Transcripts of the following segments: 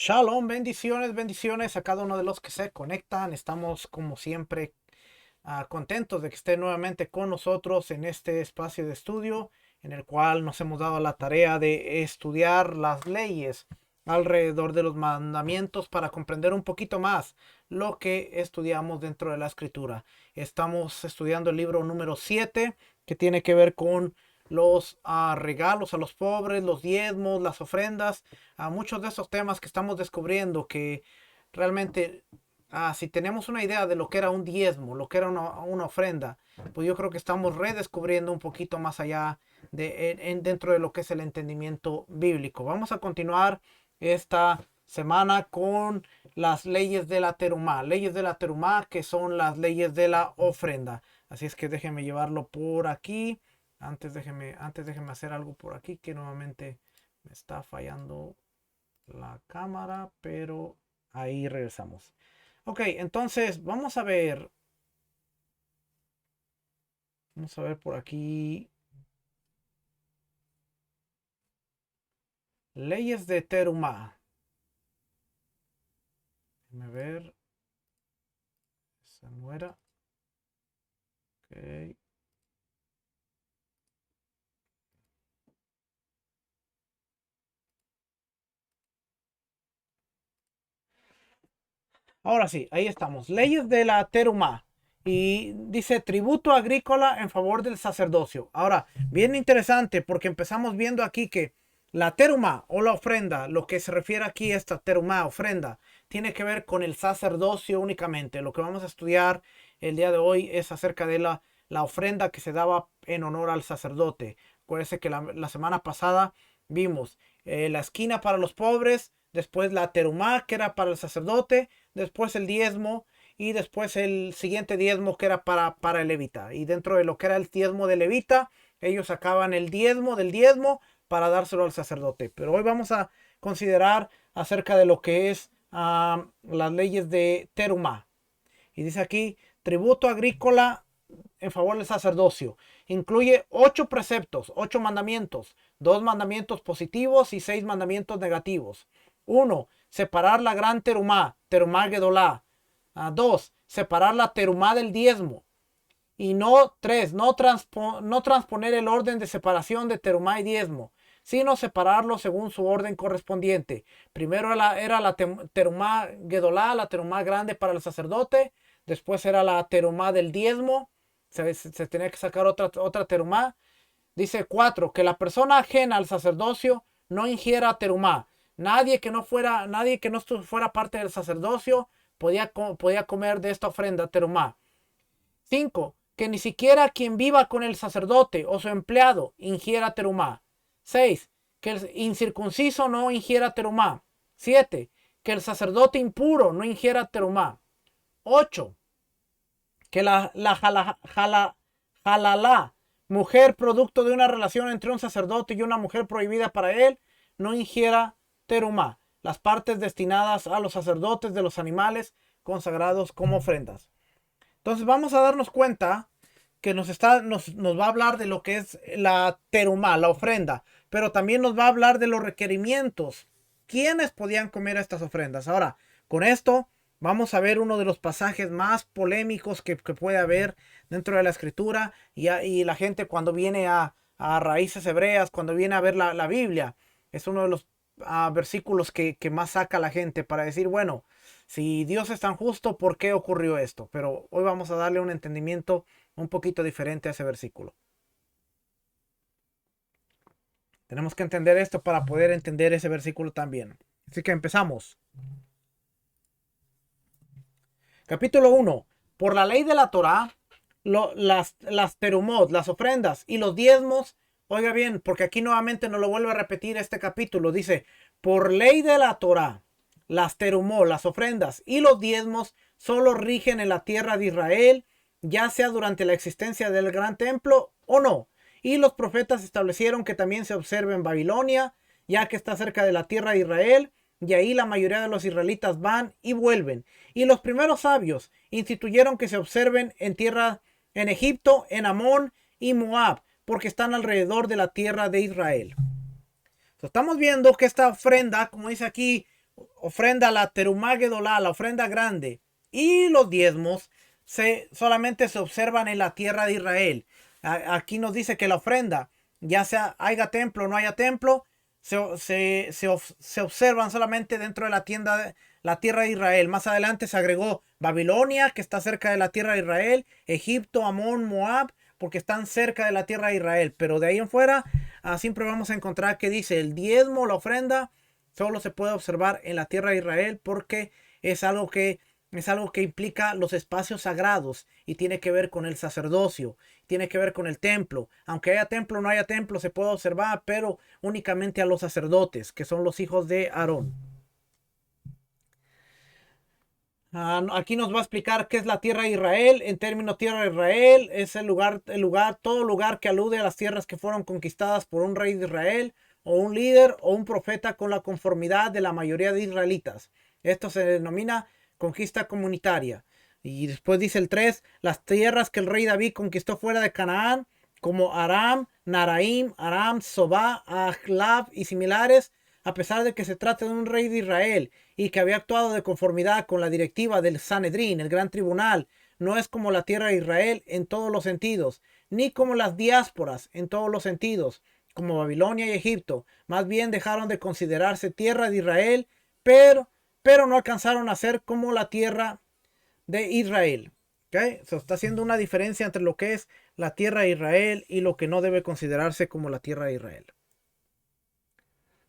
Shalom, bendiciones, bendiciones a cada uno de los que se conectan. Estamos como siempre contentos de que estén nuevamente con nosotros en este espacio de estudio en el cual nos hemos dado la tarea de estudiar las leyes alrededor de los mandamientos para comprender un poquito más lo que estudiamos dentro de la escritura. Estamos estudiando el libro número 7 que tiene que ver con los regalos a los pobres, los diezmos, las ofrendas, a muchos de esos temas que estamos descubriendo que realmente, si tenemos una idea de lo que era un diezmo, lo que era una ofrenda, pues yo creo que estamos redescubriendo un poquito más allá dentro de lo que es el entendimiento bíblico. Vamos a continuar esta semana con las leyes de la terumá, que son las leyes de la ofrenda. Así es que déjenme llevarlo por aquí. Antes déjeme hacer algo por aquí que nuevamente me está fallando la cámara, pero ahí regresamos. Ok, entonces vamos a ver por aquí. Leyes de Terumá. Déjame ver. Esa no era. Ok. Ahora sí, ahí estamos. Leyes de la Terumá. Y dice tributo agrícola en favor del sacerdocio. Ahora, bien interesante porque empezamos viendo aquí que la terumá o la ofrenda, lo que se refiere aquí a esta terumá, ofrenda, tiene que ver con el sacerdocio únicamente. Lo que vamos a estudiar el día de hoy es acerca de la ofrenda que se daba en honor al sacerdote. Acuérdense que la semana pasada vimos la esquina para los pobres, después la terumá que era para el sacerdote, después el diezmo y después el siguiente diezmo que era para el levita. Y dentro de lo que era el diezmo de levita, ellos sacaban el diezmo del diezmo para dárselo al sacerdote. Pero hoy vamos a considerar acerca de lo que es las leyes de terumá. Y dice aquí, tributo agrícola en favor del sacerdocio. Incluye 8 preceptos, 8 mandamientos, 2 mandamientos positivos y 6 mandamientos negativos. 1. Separar la gran terumá, terumá gedolá. 2. Separar la terumá del diezmo. Y no, 3. No transponer el orden de separación de terumá y diezmo, sino separarlo según su orden correspondiente. Primero era la terumá gedolá, la terumá grande para el sacerdote. Después era la terumá del diezmo. Se tenía que sacar otra terumá. Dice 4. Que la persona ajena al sacerdocio no ingiera terumá. Nadie que no fuera parte del sacerdocio podía comer de esta ofrenda terumá. 5. Que ni siquiera quien viva con el sacerdote o su empleado ingiera terumá. 6. Que el incircunciso no ingiera terumá. 7. Que el sacerdote impuro no ingiera terumá. 8. Que jalalá, mujer producto de una relación entre un sacerdote y una mujer prohibida para él, no ingiera terumá, las partes destinadas a los sacerdotes de los animales consagrados como ofrendas. Entonces vamos a darnos cuenta que nos va a hablar de lo que es la terumá, la ofrenda, pero también nos va a hablar de los requerimientos. ¿Quiénes podían comer estas ofrendas? Ahora, con esto vamos a ver uno de los pasajes más polémicos que puede haber dentro de la escritura y la gente cuando viene a raíces hebreas, cuando viene a ver la Biblia, es uno de los versículos que más saca la gente para decir, bueno, si Dios es tan justo, ¿por qué ocurrió esto? Pero hoy vamos a darle un entendimiento un poquito diferente a ese versículo. Tenemos que entender esto para poder entender ese versículo también. Así que empezamos. Capítulo 1. Por la ley de la Torá, las terumot, las ofrendas y los diezmos, oiga bien, porque aquí nuevamente nos lo vuelve a repetir este capítulo, dice, por ley de la Torá, las terumot, las ofrendas y los diezmos solo rigen en la tierra de Israel, ya sea durante la existencia del gran templo o no. Y los profetas establecieron que también se observe en Babilonia, ya que está cerca de la tierra de Israel, y ahí la mayoría de los israelitas van y vuelven. Y los primeros sabios instituyeron que se observen en tierra, en Egipto, en Amón y Moab, porque están alrededor de la tierra de Israel. Estamos viendo que esta ofrenda, como dice aquí, ofrenda, la terumá gedolá, la ofrenda grande, y los diezmos solamente se observan en la tierra de Israel. Aquí nos dice que la ofrenda, ya sea haya templo o no haya templo, se observan solamente dentro de la tierra de Israel. Más adelante se agregó Babilonia, que está cerca de la tierra de Israel, Egipto, Amón, Moab, porque están cerca de la tierra de Israel. Pero de ahí en fuera, siempre vamos a encontrar que dice el diezmo, la ofrenda, solo se puede observar en la tierra de Israel porque es algo que implica los espacios sagrados y tiene que ver con el sacerdocio, tiene que ver con el templo. Aunque haya templo o no haya templo, se puede observar, pero únicamente a los sacerdotes, que son los hijos de Aarón. Aquí nos va a explicar qué es la tierra de Israel. En términos, tierra de Israel es todo lugar que alude a las tierras que fueron conquistadas por un rey de Israel, o un líder, o un profeta con la conformidad de la mayoría de israelitas. Esto se denomina conquista comunitaria. Y después dice el 3, las tierras que el rey David conquistó fuera de Canaán, como Aram, Naraim, Aram, Sobá, Ahlab y similares, a pesar de que se trata de un rey de Israel y que había actuado de conformidad con la directiva del Sanedrín, el gran tribunal, no es como la tierra de Israel en todos los sentidos, ni como las diásporas en todos los sentidos, como Babilonia y Egipto. Más bien dejaron de considerarse tierra de Israel, pero no alcanzaron a ser como la tierra de Israel. ¿Okay? Se está haciendo una diferencia entre lo que es la tierra de Israel y lo que no debe considerarse como la tierra de Israel.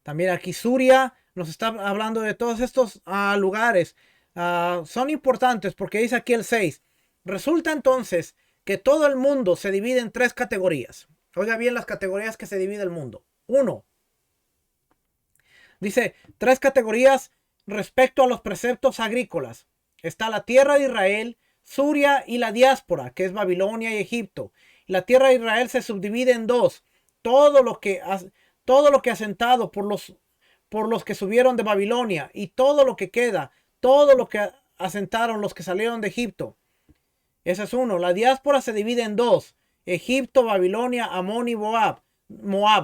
También aquí Suria nos está hablando de todos estos lugares. Son importantes porque dice aquí el 6. Resulta entonces que todo el mundo se divide en 3 categorías. Oiga bien las categorías que se divide el mundo. 1. Dice 3 categorías respecto a los preceptos agrícolas. Está la tierra de Israel, Suria y la diáspora, que es Babilonia y Egipto. La tierra de Israel se subdivide en 2. Todo lo que asentado por los que subieron de Babilonia y todo lo que queda, todo lo que asentaron los que salieron de Egipto. Ese es 1. La diáspora se divide en 2. Egipto, Babilonia, Amón y Moab,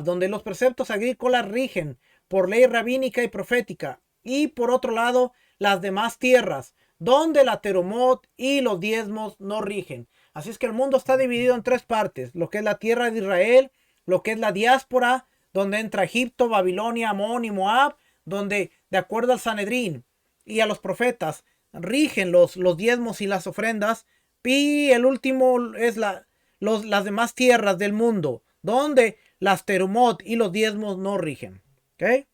donde los preceptos agrícolas rigen por ley rabínica y profética. Y por otro lado, las demás tierras, donde la terumot y los diezmos no rigen. Así es que el mundo está dividido en 3 partes. Lo que es la tierra de Israel, lo que es la diáspora, donde entra Egipto, Babilonia, Amón y Moab, donde de acuerdo al Sanedrín y a los profetas rigen los diezmos y las ofrendas. Y el último es las demás tierras del mundo, donde las terumot y los diezmos no rigen. ¿Ok?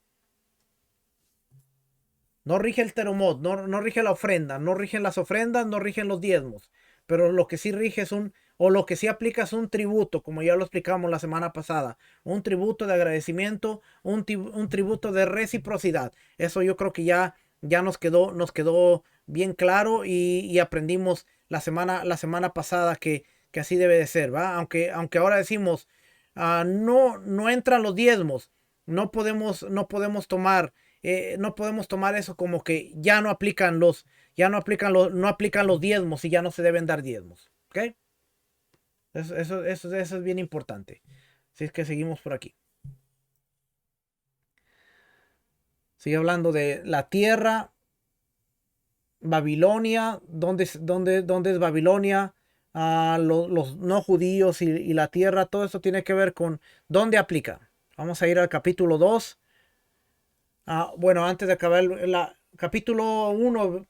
No rige el terumot, no rige la ofrenda, no rigen las ofrendas, no rigen los diezmos. Pero lo que sí rige lo que sí aplica es un tributo, como ya lo explicamos la semana pasada. Un tributo de agradecimiento, un tributo de reciprocidad. Eso yo creo que ya nos quedó bien claro y aprendimos la semana pasada que así debe de ser, ¿va? Aunque ahora decimos, no entran los diezmos, no podemos tomar eso como que no aplican los diezmos y ya no se deben dar diezmos. ¿Ok? Eso es bien importante. Así es que seguimos por aquí. Sigue hablando de la tierra, Babilonia. ¿Dónde es Babilonia? Los no judíos y la tierra. Todo eso tiene que ver con dónde aplica. Vamos a ir al capítulo 2. Bueno, antes de acabar el capítulo 1,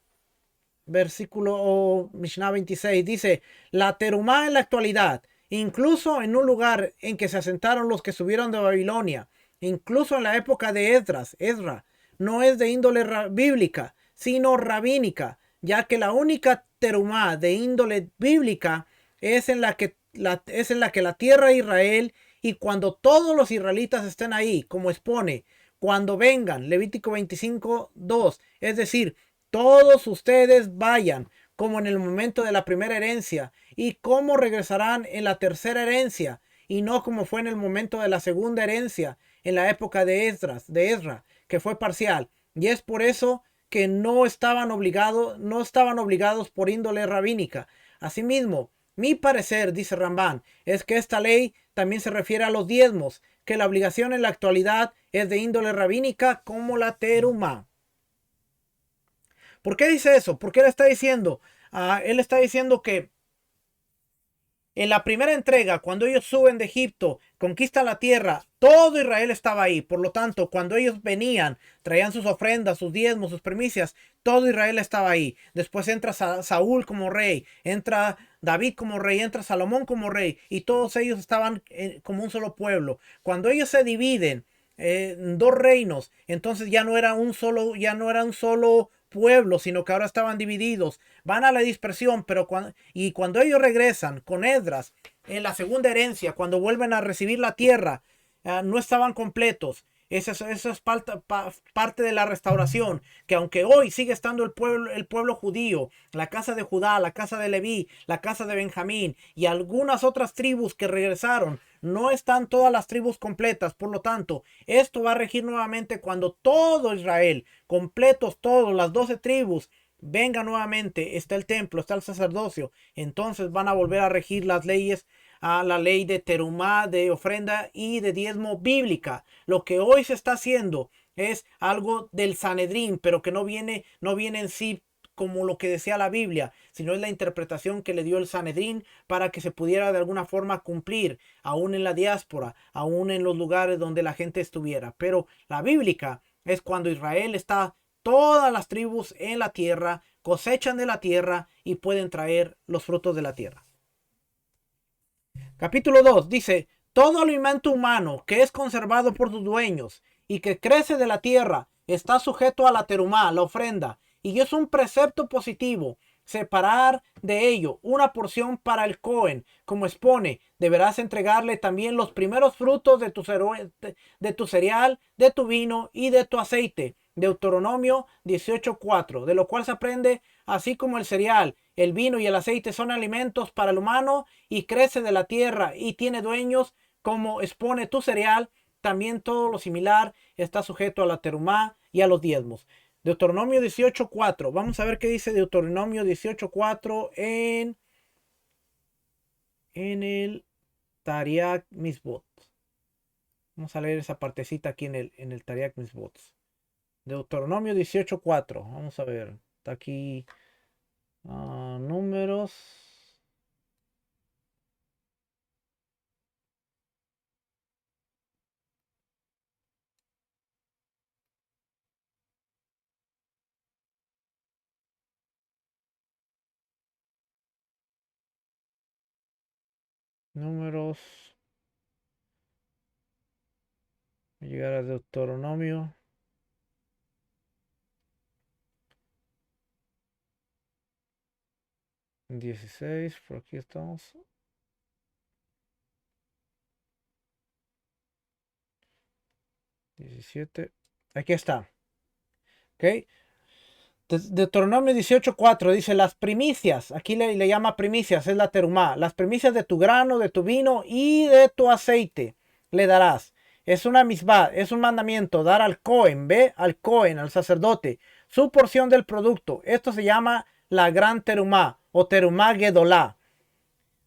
versículo Mishnah 26, dice, la terumá en la actualidad, incluso en un lugar en que se asentaron los que subieron de Babilonia, incluso en la época de Ezra, no es de índole bíblica, sino rabínica, ya que la única terumá de índole bíblica es en la que la tierra de Israel, y cuando todos los israelitas estén ahí, como expone, cuando vengan, Levítico 25:2, es decir, todos ustedes vayan, como en el momento de la primera herencia, y cómo regresarán en la tercera herencia, y no como fue en el momento de la segunda herencia, en la época de Ezra, que fue parcial. Y es por eso que no estaban obligados por índole rabínica. Asimismo, mi parecer, dice Rambán, es que esta ley también se refiere a los diezmos, que la obligación en la actualidad es de índole rabínica como la terumá. ¿Por qué dice eso? Porque él está diciendo, él está diciendo que en la primera entrega, cuando ellos suben de Egipto, conquistan la tierra, todo Israel estaba ahí. Por lo tanto, cuando ellos venían, traían sus ofrendas, sus diezmos, sus primicias, todo Israel estaba ahí. Después entra Saúl como rey, entra David como rey, entra Salomón como rey, y todos ellos estaban como un solo pueblo. Cuando ellos se dividen en dos reinos, entonces ya no era un solo pueblo, sino que ahora estaban divididos, van a la dispersión, pero cuando ellos regresan con Esdras en la segunda herencia, cuando vuelven a recibir la tierra, no estaban completos. Eso es parte de la restauración, que aunque hoy sigue estando el pueblo judío, la casa de Judá, la casa de Leví, la casa de Benjamín y algunas otras tribus que regresaron, no están todas las tribus completas. Por lo tanto, esto va a regir nuevamente cuando todo Israel, completos todos, las 12 tribus, venga nuevamente. Está el templo, está el sacerdocio. Entonces van a volver a regir las leyes, a la ley de terumá, de ofrenda y de diezmo bíblica. Lo que hoy se está haciendo es algo del Sanedrín, pero que no viene en sí como lo que decía la Biblia, sino es la interpretación que le dio el Sanedrín para que se pudiera de alguna forma cumplir, aún en la diáspora, aún en los lugares donde la gente estuviera. Pero la bíblica es cuando Israel está, todas las tribus en la tierra, cosechan de la tierra y pueden traer los frutos de la tierra. Capítulo 2 dice, todo alimento humano que es conservado por sus dueños y que crece de la tierra está sujeto a la terumá, la ofrenda, y es un precepto positivo separar de ello una porción para el Cohen, como expone, deberás entregarle también los primeros frutos de tu cereal, de tu vino y de tu aceite. Deuteronomio 18:4, de lo cual se aprende, así como el cereal, el vino y el aceite son alimentos para el humano y crece de la tierra y tiene dueños, como expone tu cereal, también todo lo similar está sujeto a la terumá y a los diezmos. Deuteronomio 18:4. Vamos a ver qué dice Deuteronomio 18:4 en el Tariach Misbot. Vamos a leer esa partecita aquí en el Tariach Misbot. Deuteronomio 18:4. Vamos a ver. Está aquí. Números. Números. Voy a llegar a Deuteronomio. En 16. Por aquí estamos. 17. Aquí está. Ok. Deuteronomio 18:4 dice, las primicias, aquí le llama primicias, es la terumá, las primicias de tu grano, de tu vino y de tu aceite le darás. Es una misbah, es un mandamiento, dar al Cohen, al Cohen, al sacerdote, su porción del producto. Esto se llama la gran terumá o terumá gedolá.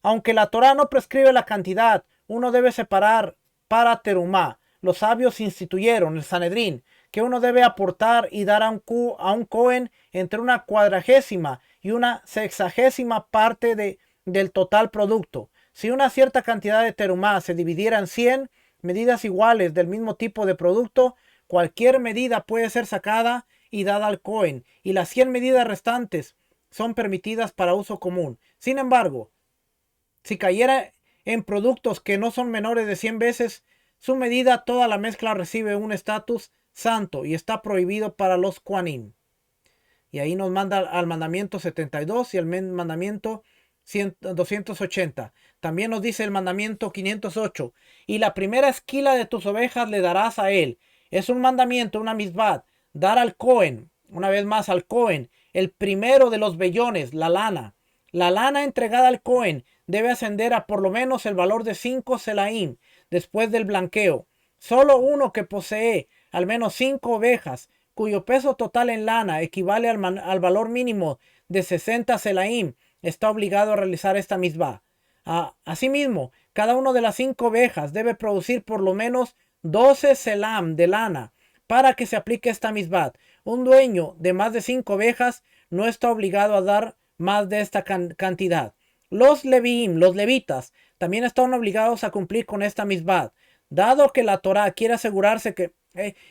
Aunque la Torá no prescribe la cantidad, uno debe separar para terumá. Los sabios instituyeron, el Sanedrín, que uno debe aportar y dar a un Cohen entre una 40ª y una 60ª parte del total producto. Si una cierta cantidad de terumá se dividiera en 100 medidas iguales del mismo tipo de producto, cualquier medida puede ser sacada y dada al Cohen, y las 100 medidas restantes son permitidas para uso común. Sin embargo, si cayera en productos que no son menores de 100 veces su medida, toda la mezcla recibe un estatus santo y está prohibido para los Kohanim. Y ahí nos manda al mandamiento 72 y al mandamiento 280. También nos dice el mandamiento 508. Y la primera esquila de tus ovejas le darás a él. Es un mandamiento, una misbad. Dar al Cohen, una vez más al Cohen, el primero de los vellones, la lana. La lana entregada al Cohen debe ascender a por lo menos el valor de 5 selaim después del blanqueo. Solo uno que posee al menos 5 ovejas, cuyo peso total en lana equivale al valor mínimo de 60 selaim, está obligado a realizar esta misbah. Asimismo, cada una de las 5 ovejas debe producir por lo menos 12 selam de lana para que se aplique esta misbah. Un dueño de más de 5 ovejas no está obligado a dar más de esta cantidad. Los leviim, los levitas, también están obligados a cumplir con esta misbad. Dado que la Torá quiere asegurarse que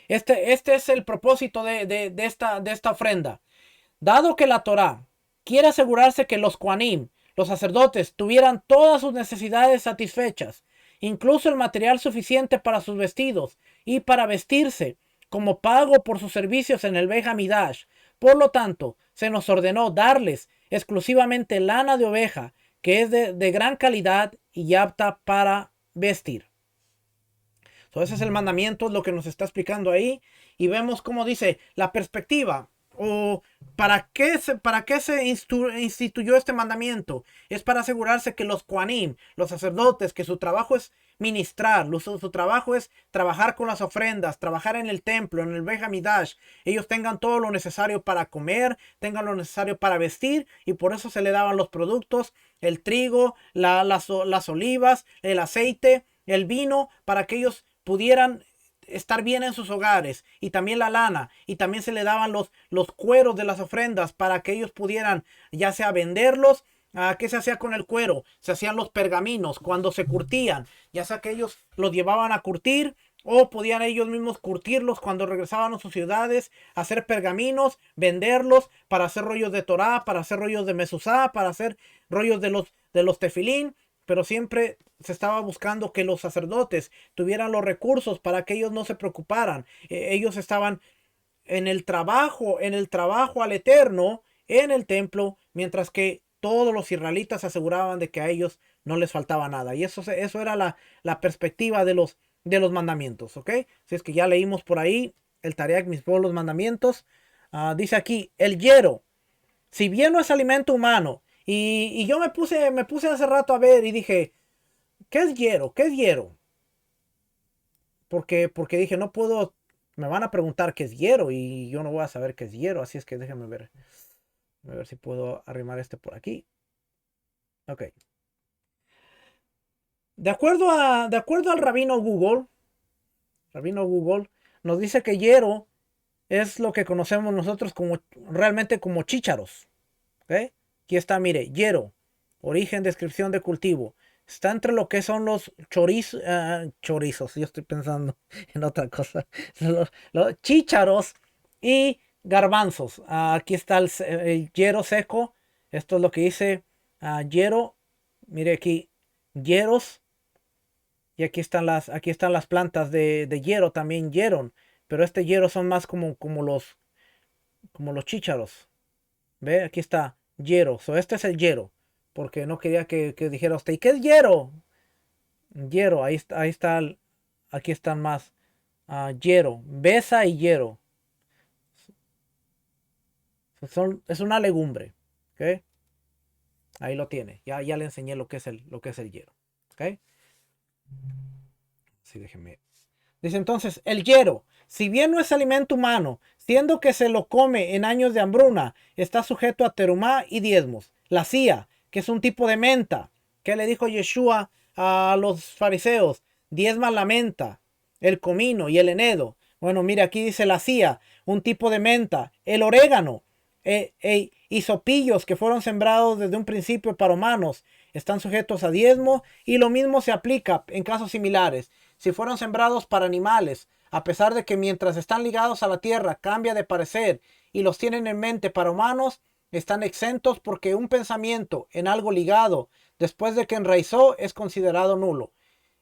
este es el propósito de esta ofrenda. Dado que la Torá quiere asegurarse que los Kohanim, los sacerdotes, tuvieran todas sus necesidades satisfechas, incluso el material suficiente para sus vestidos y para vestirse, como pago por sus servicios en el Beit Hamidash. Por lo tanto, se nos ordenó darles exclusivamente lana de oveja, que es de gran calidad y apta para vestir. Ese es el mandamiento, es lo que nos está explicando ahí. Y vemos cómo dice la perspectiva. ¿O para qué se instituyó este mandamiento? Es para asegurarse que los Kohanim, los sacerdotes, que su trabajo es ministrar, su trabajo es trabajar con las ofrendas, trabajar en el templo, en el Beit Hamidash, ellos tengan todo lo necesario para comer, tengan lo necesario para vestir, y por eso se le daban los productos, el trigo, las olivas, el aceite, el vino, para que ellos pudieran estar bien en sus hogares, y también la lana, y también se le daban los cueros de las ofrendas para que ellos pudieran ya sea venderlos. ¿Qué se hacía con el cuero? Se hacían los pergaminos cuando se curtían, ya sea que ellos los llevaban a curtir o podían ellos mismos curtirlos cuando regresaban a sus ciudades, hacer pergaminos, venderlos para hacer rollos de Torá, para hacer rollos de Mezuzá, para hacer rollos de los tefilín. Pero siempre se estaba buscando que los sacerdotes tuvieran los recursos para que ellos no se preocuparan. Ellos estaban en el trabajo al eterno, en el templo, mientras que todos los israelitas se aseguraban de que a ellos no les faltaba nada. Y eso era la perspectiva de los mandamientos, ¿ok? Si es que ya leímos por ahí el Tariag Mitzvot, los mandamientos. Dice aquí, el yero, si bien no es alimento humano, y yo me puse hace rato a ver y dije, ¿qué es yero? ¿Qué es yero? Porque dije, no puedo, me van a preguntar qué es yero y yo no voy a saber qué es yero, así es que déjenme ver. A ver si puedo arrimar este por aquí. Ok. De acuerdo al rabino Google, nos dice que yero es lo que conocemos nosotros realmente como chícharos. ¿Ok? Aquí está, mire, yero, origen, descripción de cultivo. Está entre lo que son los chorizos, yo estoy pensando en otra cosa. Los chícharos y garbanzos. Aquí está el yero seco. Esto es lo que dice yero. Mire aquí, yeros. Y aquí están las plantas de yero, también yeron. Pero este yero son más como los chícharos. ¿Ve? Aquí está, yero. Este es el yero. Porque no quería que dijera usted, ¿y qué es yero? Yero, ahí está, aquí están más. Yero, besa y yero. Es una legumbre. ¿Ok? Ahí lo tiene. Ya le enseñé lo que es el yero. ¿Ok? Sí, déjenme. Dice entonces, el yero, si bien no es alimento humano, siendo que se lo come en años de hambruna, está sujeto a terumá y diezmos. La cia, que es un tipo de menta. ¿Qué le dijo Yeshua a los fariseos? Diezma la menta, el comino y el enhedo. Bueno, mira, aquí dice la cia, un tipo de menta. El orégano, hisopillos que fueron sembrados desde un principio para humanos, están sujetos a diezmo, y lo mismo se aplica en casos similares. Si fueron sembrados para animales, a pesar de que mientras están ligados a la tierra cambia de parecer y los tienen en mente para humanos, están exentos porque un pensamiento en algo ligado después de que enraizó es considerado nulo.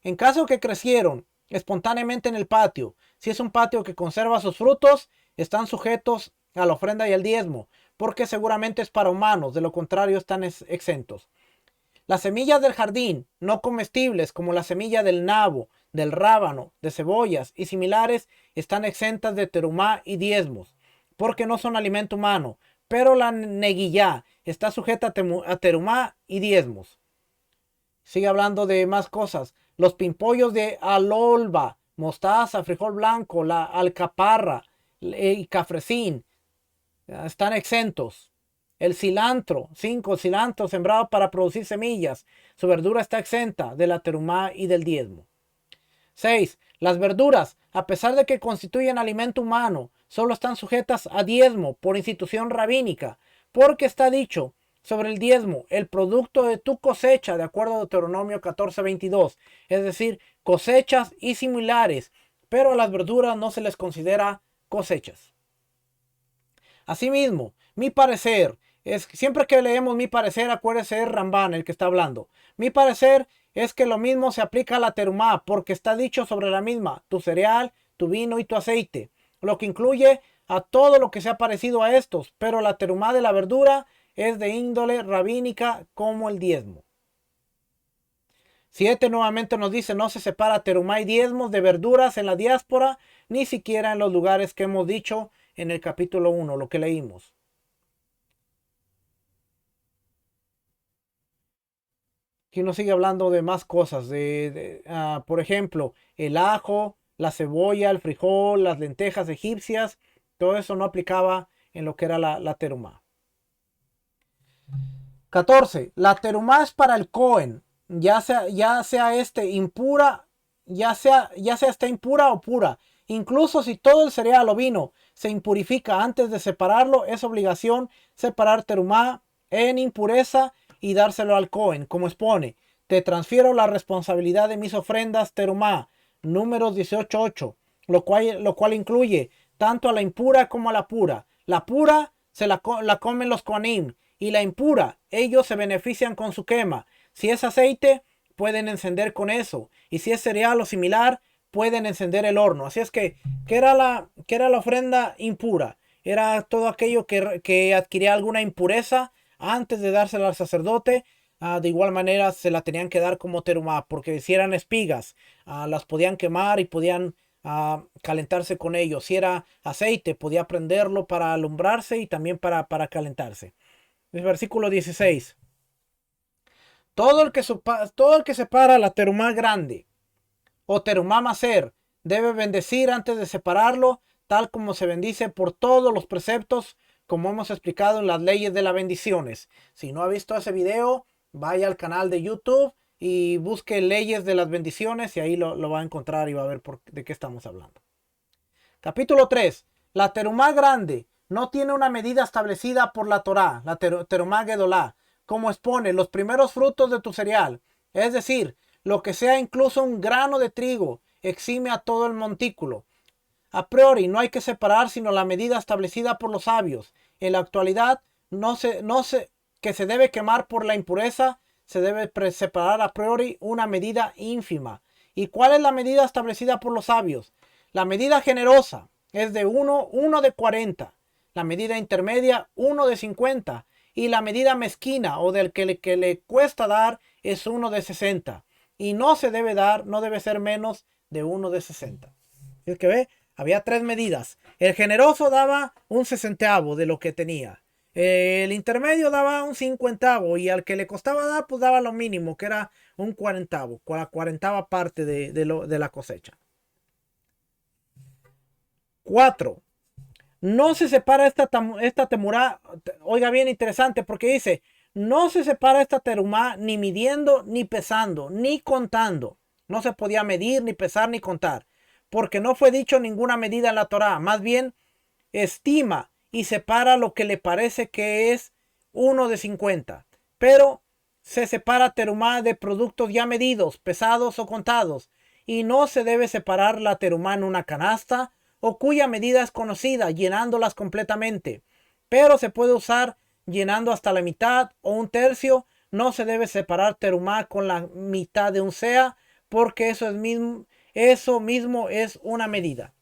En caso que crecieron espontáneamente en el patio, si es un patio que conserva sus frutos, están sujetos a la ofrenda y al diezmo, porque seguramente es para humanos, de lo contrario están exentos. Las semillas del jardín, no comestibles como la semilla del nabo, del rábano, de cebollas y similares, están exentas de terumá y diezmos, porque no son alimento humano, pero la neguillá está sujeta a terumá y diezmos. Sigue hablando de más cosas. Los pimpollos de alolva, mostaza, frijol blanco, la alcaparra y cafrecín están exentos. El cilantro, cilantro sembrado para producir semillas, su verdura está exenta de la terumá y del diezmo. 6. Las verduras, a pesar de que constituyen alimento humano, solo están sujetas a diezmo por institución rabínica, porque está dicho sobre el diezmo, el producto de tu cosecha, de acuerdo a Deuteronomio 14:22, es decir, cosechas y similares, pero a las verduras no se les considera cosechas. Asimismo, mi parecer es, siempre que leemos mi parecer, acuérdese, es Ramban el que está hablando. Mi parecer es que lo mismo se aplica a la terumá, porque está dicho sobre la misma, tu cereal, tu vino y tu aceite, lo que incluye a todo lo que sea parecido a estos, pero la terumá de la verdura es de índole rabínica como el diezmo. 7 nuevamente nos dice, no se separa terumá y diezmos de verduras en la diáspora, ni siquiera en los lugares que hemos dicho en el capítulo 1, lo que leímos. Aquí nos sigue hablando de más cosas, por ejemplo, el ajo, la cebolla, el frijol, las lentejas egipcias, todo eso no aplicaba en lo que era la terumá. 14. La terumá es para el Cohen, ya sea este impura, ya sea esté impura o pura. Incluso si todo el cereal o vino se impurifica antes de separarlo, es obligación separar terumá en impureza y dárselo al Cohen, como expone. Te transfiero la responsabilidad de mis ofrendas terumá, números 18:8, lo cual incluye tanto a la impura como a la pura. La pura la comen los Kohanim, y la impura, ellos se benefician con su quema. Si es aceite, pueden encender con eso. Y si es cereal o similar, pueden encender el horno. Así es que, ¿qué era la ofrenda impura? Era todo aquello que adquiría alguna impureza antes de dársela al sacerdote. De igual manera se la tenían que dar como terumá, porque si eran espigas, las podían quemar y podían calentarse con ellos. Si era aceite, podía prenderlo para alumbrarse y también para calentarse. El versículo 16. Todo el que separa la terumá grande o terumá maser debe bendecir antes de separarlo, tal como se bendice por todos los preceptos, como hemos explicado en las leyes de las bendiciones. Si no ha visto ese video, vaya al canal de YouTube y busque leyes de las bendiciones y ahí lo va a encontrar y va a ver de qué estamos hablando. Capítulo 3. La terumá grande no tiene una medida establecida por la Torá, la terumá gedolá, como expone los primeros frutos de tu cereal, es decir, lo que sea incluso un grano de trigo, exime a todo el montículo. A priori no hay que separar sino la medida establecida por los sabios. En la actualidad que se debe quemar por la impureza, se debe separar a priori una medida ínfima. ¿Y cuál es la medida establecida por los sabios? La medida generosa es de 1 de 40. La medida intermedia 1 de 50. Y la medida mezquina o del que le cuesta dar es 1 de 60. Y no se debe dar, no debe ser menos de 1 de 60. Es que ve, había 3 medidas. El generoso daba un sesentavo de lo que tenía. El intermedio daba un cincuentavo y al que le costaba dar, pues daba lo mínimo, que era un cuarentavo, con la cuarentava parte de la cosecha. 4. No se separa esta temurá. Oiga bien, interesante, porque dice, no se separa esta terumá ni midiendo, ni pesando, ni contando. No se podía medir, ni pesar, ni contar, porque no fue dicho ninguna medida en la Torá. Más bien, estima y separa lo que le parece que es 1 de 50. Pero se separa terumá de productos ya medidos, pesados o contados. Y no se debe separar la terumá en una canasta o cuya medida es conocida, llenándolas completamente. Pero se puede usar llenando hasta la mitad o un tercio. No se debe separar terumá con la mitad de un sea, porque eso mismo es una medida.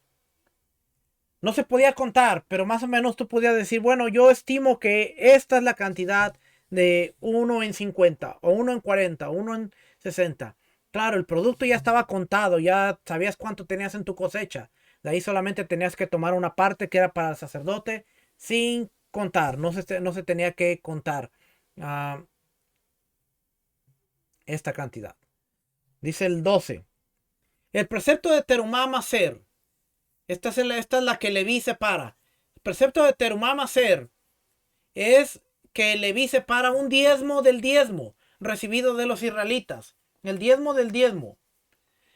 No se podía contar, pero más o menos tú podías decir, bueno, yo estimo que esta es la cantidad de 1 en 50, o 1 en 40, o 1 en 60. Claro, el producto ya estaba contado, ya sabías cuánto tenías en tu cosecha. De ahí solamente tenías que tomar una parte que era para el sacerdote sin contar. No se tenía que contar esta cantidad. Dice el 12. El precepto de terumá maser. Esta es la que Leví separa. El precepto de terumá maser es que Leví separa un diezmo del diezmo recibido de los israelitas. El diezmo del diezmo.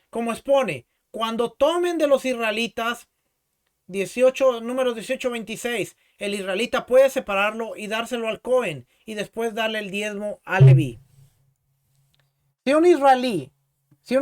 Como expone, cuando tomen de los israelitas Números 18-26. El israelita puede separarlo y dárselo al Cohen y después darle el diezmo a Leví. Si un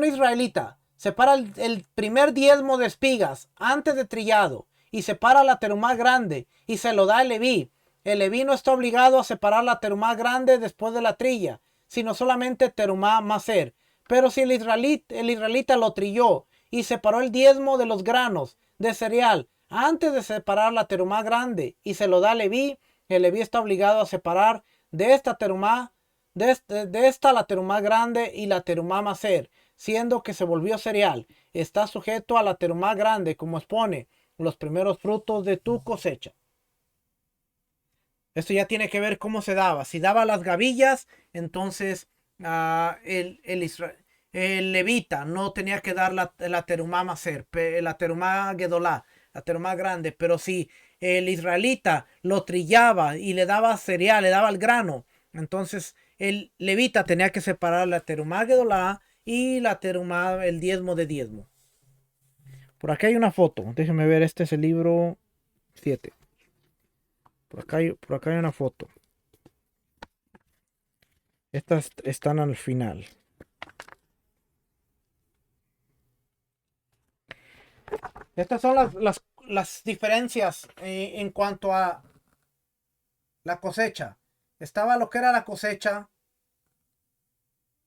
israelita separa el primer diezmo de espigas antes de trillado y separa la terumá grande y se lo da al Leví, el Leví no está obligado a separar la terumá grande después de la trilla, sino solamente terumá maser. Pero si el israelita lo trilló y separó el diezmo de los granos de cereal antes de separar la terumá grande y se lo da al Leví, el Leví está obligado a separar de esta terumá de esta la terumá grande y la terumá maser, siendo que se volvió cereal. Está sujeto a la terumá grande, como expone los primeros frutos de tu cosecha. Esto ya tiene que ver cómo se daba. Si daba las gavillas, entonces el levita no tenía que dar la terumá maser, la terumá gedolá, la terumá grande. Pero si el israelita lo trillaba y le daba cereal, le daba el grano, entonces el levita tenía que separar la terumá gedolá y la terumá, el diezmo de diezmo. Por acá hay una foto. Déjenme ver, este es el libro 7. Por acá hay una foto. Estas están al final. Estas son las diferencias en cuanto a la cosecha. Estaba lo que era la cosecha,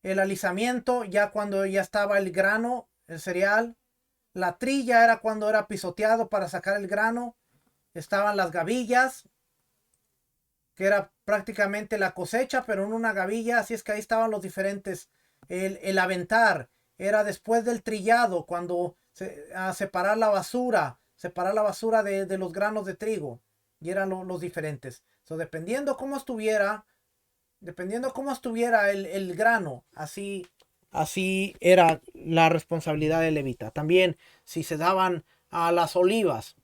el alisamiento, ya cuando ya estaba el grano, el cereal. La trilla era cuando era pisoteado para sacar el grano. Estaban las gavillas, que era prácticamente la cosecha, pero en una gavilla. Así es que ahí estaban los diferentes. El aventar era después del trillado, cuando separar la basura de los granos de trigo. Y eran los diferentes. So, dependiendo cómo estuviera el grano, así era la responsabilidad del levita. También si se daban a las olivas,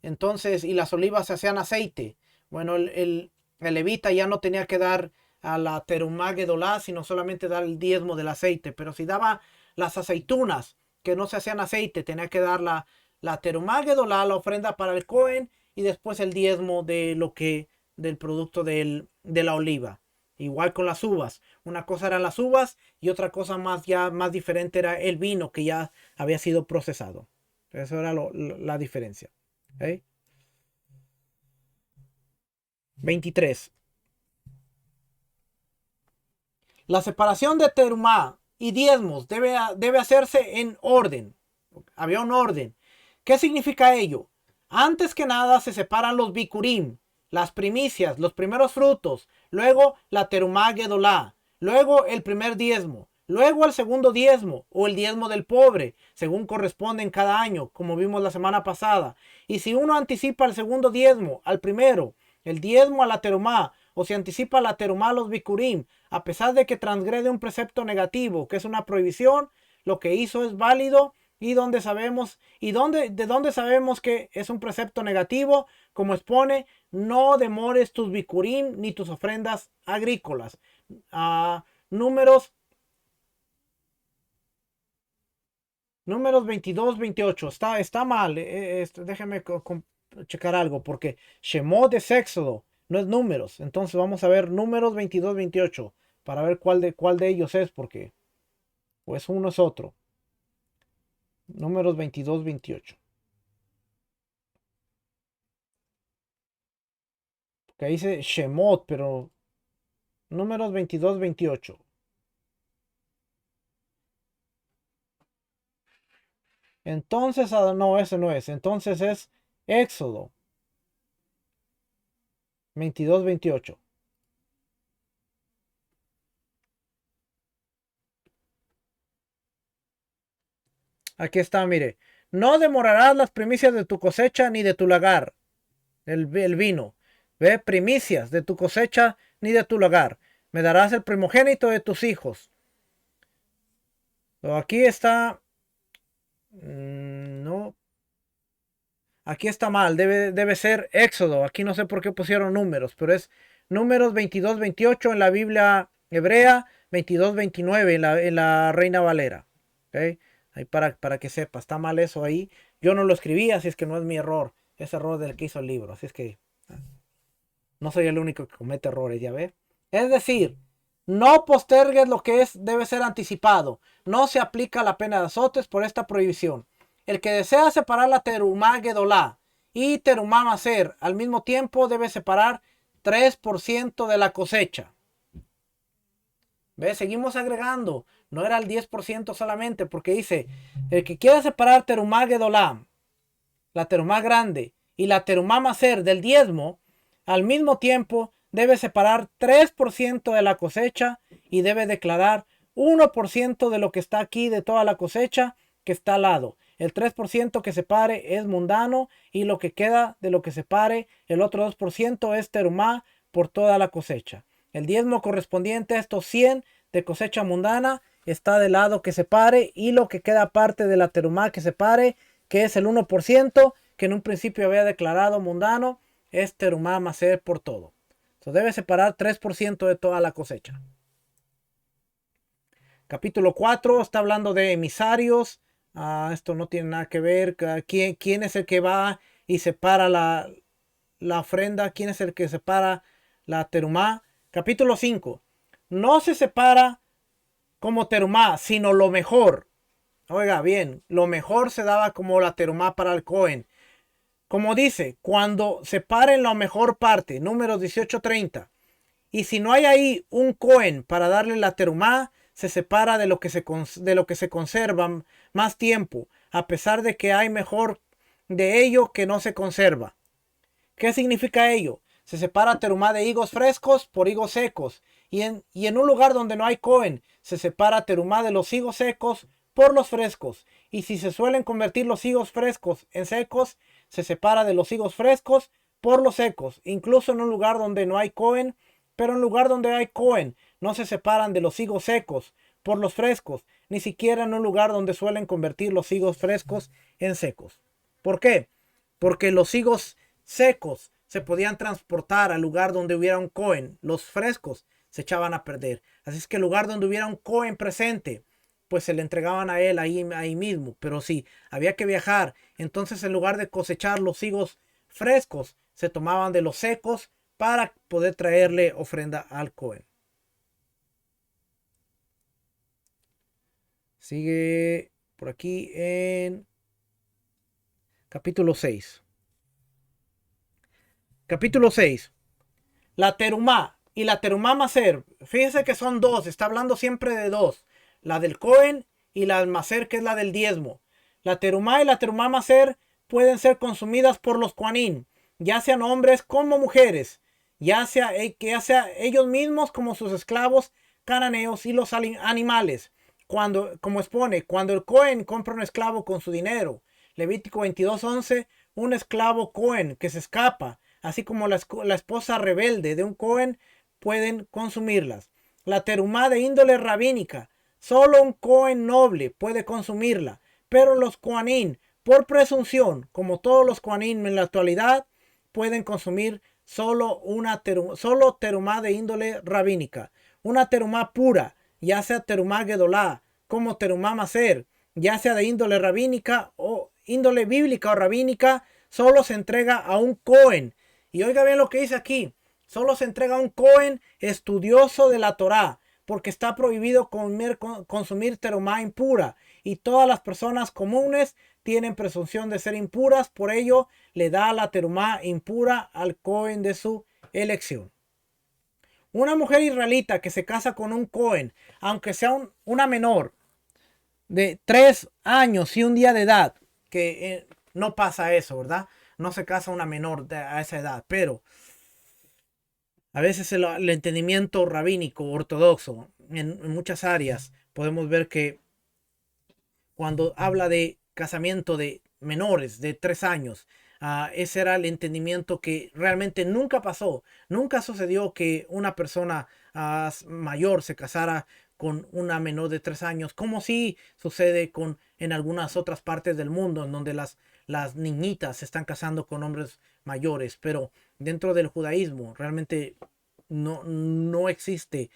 entonces, y las olivas se hacían aceite, bueno, el levita ya no tenía que dar a la terumá gedolá, sino solamente dar el diezmo del aceite. Pero si daba las aceitunas que no se hacían aceite, tenía que dar la terumá gedolá, la ofrenda para el Cohen, y después el diezmo del producto de la oliva. Igual con las uvas. Una cosa eran las uvas y otra cosa más diferente era el vino que ya había sido procesado. Eso era la diferencia. ¿Okay? 23. La separación de terumá y diezmos debe hacerse en orden. Había un orden. ¿Qué significa ello? Antes que nada se separan los bikurim, las primicias, los primeros frutos, luego la terumá gedolá, luego el primer diezmo, luego el segundo diezmo o el diezmo del pobre, según corresponde en cada año, como vimos la semana pasada. Y si uno anticipa el segundo diezmo al primero, el diezmo a la terumá, o si anticipa la terumá a los bikurim, a pesar de que transgrede un precepto negativo, que es una prohibición, lo que hizo es válido. ¿Y dónde sabemos? ¿De dónde sabemos que es un precepto negativo? Como expone, no demores tus bikurim ni tus ofrendas agrícolas. Números 22-28. Está mal. Déjeme checar algo, porque Shemot es Éxodo, no es números. Entonces vamos a ver números 22-28 para ver cuál de ellos es, porque pues uno es otro. Números 22-28. Que dice Shemot, pero números 22-28. Entonces, no, ese no es. Entonces es Éxodo 22-28. Aquí está, mire. No demorarás las primicias de tu cosecha ni de tu lagar. El vino. Ve, primicias de tu cosecha ni de tu lagar. Me darás el primogénito de tus hijos. Aquí está. No. Aquí está mal. Debe ser Éxodo. Aquí no sé por qué pusieron números, pero es números 22-28 en la Biblia hebrea, 22-29 en la Reina Valera. ¿Okay? Ahí para que sepa, está mal eso ahí. Yo no lo escribí, así es que no es mi error. Es error del que hizo el libro. Así es que no soy el único que comete errores, ya ves. Es decir, no postergues lo que debe ser anticipado. No se aplica la pena de azotes por esta prohibición. El que desea separar la terumá gedolá y terumá maser al mismo tiempo debe separar 3% de la cosecha. ¿Ves? Seguimos agregando. No era el 10% solamente, porque dice, el que quiera separar terumá gedolá, la terumá grande, y la terumá maser del diezmo, al mismo tiempo debe separar 3% de la cosecha y debe declarar 1% de lo que está aquí de toda la cosecha que está al lado. El 3% que separe es mundano y lo que queda de lo que separe, el otro 2% es terumá por toda la cosecha. El diezmo correspondiente a estos 100 de cosecha mundana está del lado que separe y lo que queda aparte de la terumá que separe, que es el 1%, que en un principio había declarado mundano, es terumá maser por todo. Entonces debe separar 3% de toda la cosecha. Capítulo 4 está hablando de emisarios. Esto no tiene nada que ver. ¿Quién es el que va y separa la ofrenda? ¿Quién es el que separa la terumá? Capítulo 5. No se separa como terumá, sino lo mejor. Oiga bien, lo mejor se daba como la terumá para el Cohen. Como dice, cuando separen la mejor parte, números 18:30. Y si no hay ahí un Cohen para darle la terumá, se separa de lo que se conserva más tiempo, a pesar de que hay mejor de ello que no se conserva. ¿Qué significa ello? Se separa terumá de higos frescos por higos secos. Y en un lugar donde no hay Cohen, se separa terumá de los higos secos por los frescos. Y si se suelen convertir los higos frescos en secos, se separa de los higos frescos por los secos. Incluso en un lugar donde no hay Cohen, pero en un lugar donde hay Cohen, no se separan de los higos secos por los frescos, ni siquiera en un lugar donde suelen convertir los higos frescos en secos. ¿Por qué? Porque los higos secos se podían transportar al lugar donde hubiera un Cohen. Los frescos se echaban a perder. Así es que el lugar donde hubiera un Cohen presente, pues se le entregaban a él ahí mismo. Pero si había que viajar, entonces en lugar de cosechar los higos frescos, se tomaban de los secos para poder traerle ofrenda al Cohen. Sigue por aquí en capítulo 6. Capítulo 6. La terumá y la terumá maser. Fíjense que son dos. Está hablando siempre de dos. La del Cohen y la del maser, que es la del diezmo. La terumá y la terumá maser pueden ser consumidas por los kohanim, ya sean hombres como mujeres, ya sea ellos mismos como sus esclavos cananeos y los animales. Como expone, cuando el Cohen compra un esclavo con su dinero. Levítico 22:11, un esclavo Cohen que se escapa, así como la esposa rebelde de un Cohen, pueden consumirlas. La terumá de índole rabínica, solo un Cohen noble puede consumirla, pero los Kohanim, por presunción, como todos los Kohanim en la actualidad, pueden consumir solo terumá de índole rabínica. Una terumá pura, ya sea terumá gedolá, como terumá maser, ya sea de índole rabínica o índole bíblica o rabínica, solo se entrega a un Cohen. Y oiga bien lo que dice aquí. Solo se entrega a un Cohen estudioso de la Torá, porque está prohibido consumir terumá impura. Y todas las personas comunes tienen presunción de ser impuras, por ello le da la terumá impura al Cohen de su elección. Una mujer israelita que se casa con un Cohen, aunque sea una menor de 3 años y un día de edad, que no pasa eso, ¿verdad? No se casa una menor a esa edad, pero a veces el entendimiento rabínico ortodoxo en muchas áreas podemos ver que cuando habla de casamiento de menores de 3 años, ese era el entendimiento que realmente nunca pasó. Nunca sucedió que una persona mayor se casara con una menor de 3 años, como sí sucede en algunas otras partes del mundo, en donde las niñitas se están casando con hombres mayores. Pero dentro del judaísmo realmente no existe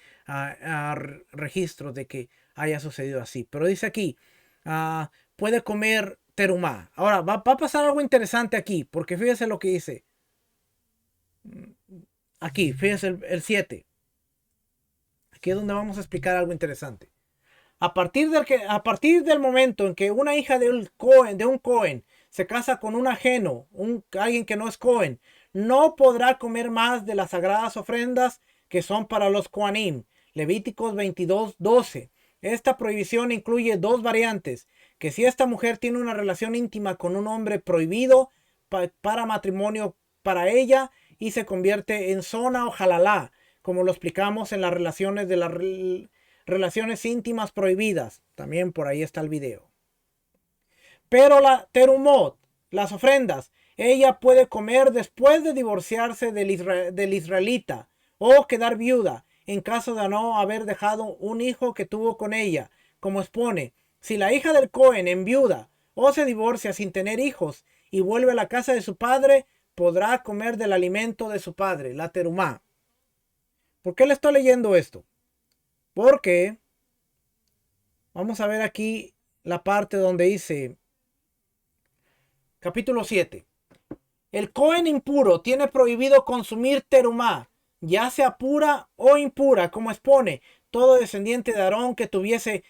registro de que haya sucedido así. Pero dice aquí, puede comer terumá. Ahora va a pasar algo interesante aquí, porque fíjese lo que dice. Aquí, fíjese el 7. Aquí es donde vamos a explicar algo interesante. A partir del momento en que una hija de un Cohen se casa con un ajeno, alguien que no es Cohen, no podrá comer más de las sagradas ofrendas que son para los Kohanim. Levíticos 22:12. Esta prohibición incluye dos variantes: que si esta mujer tiene una relación íntima con un hombre prohibido para matrimonio para ella y se convierte en zona o halalá, como lo explicamos en las relaciones de las relaciones íntimas prohibidas. También por ahí está el video. Pero la terumot, las ofrendas, ella puede comer después de divorciarse del israelita o quedar viuda en caso de no haber dejado un hijo que tuvo con ella. Como expone, si la hija del Cohen enviuda o se divorcia sin tener hijos y vuelve a la casa de su padre, podrá comer del alimento de su padre, la terumá. ¿Por qué le estoy leyendo esto? Porque vamos a ver aquí la parte donde dice, capítulo 7. El Cohen impuro tiene prohibido consumir terumá, ya sea pura o impura, como expone. Todo descendiente de Aarón que estuviese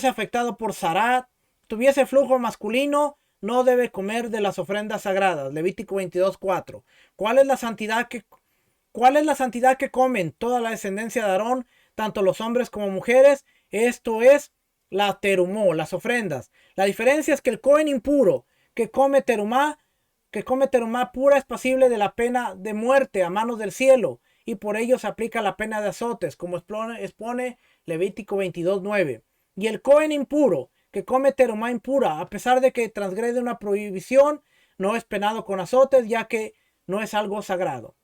afectado por Zarat, tuviese flujo masculino, no debe comer de las ofrendas sagradas. Levítico 22:4. ¿Cuál es la santidad que comen toda la descendencia de Aarón, tanto los hombres como mujeres? Esto es la terumó, las ofrendas. La diferencia es que el Cohen impuro que come terumá pura es pasible de la pena de muerte a manos del cielo, y por ello se aplica la pena de azotes, como expone Levítico 22:9. Y el Cohen impuro que come terumá impura, a pesar de que transgrede una prohibición, no es penado con azotes, ya que no es algo sagrado.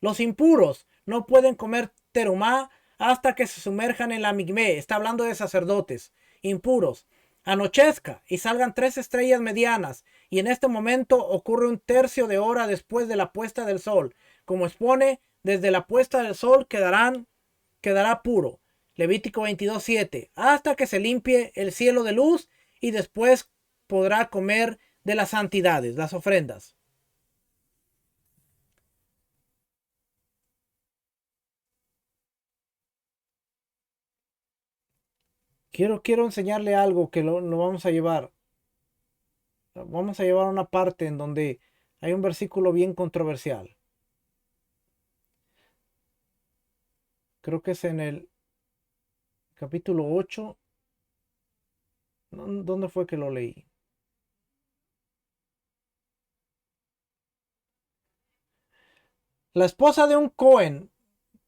Los impuros no pueden comer terumá hasta que se sumerjan en la migmé. Está hablando de sacerdotes impuros. Anochezca y salgan 3 estrellas medianas, y en este momento ocurre un tercio de hora después de la puesta del sol. Como expone, desde la puesta del sol quedará puro. Levítico 22:7. Hasta que se limpie el cielo de luz, y después podrá comer de las santidades, las ofrendas. Quiero enseñarle algo que lo vamos a llevar. Vamos a llevar una parte en donde hay un versículo bien controversial. Creo que es en el capítulo 8. ¿Dónde fue que lo leí? La esposa de un Cohen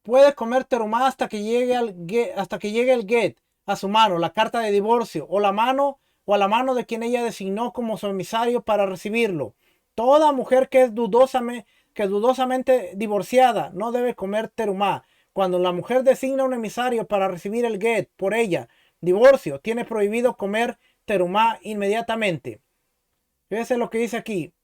puede comer terumá hasta que llegue el get a su mano, la carta de divorcio, o a la mano de quien ella designó como su emisario para recibirlo. Toda mujer que es dudosamente divorciada no debe comer terumá. Cuando la mujer designa un emisario para recibir el get por ella, divorcio, tiene prohibido comer terumá inmediatamente. Fíjese lo que dice aquí.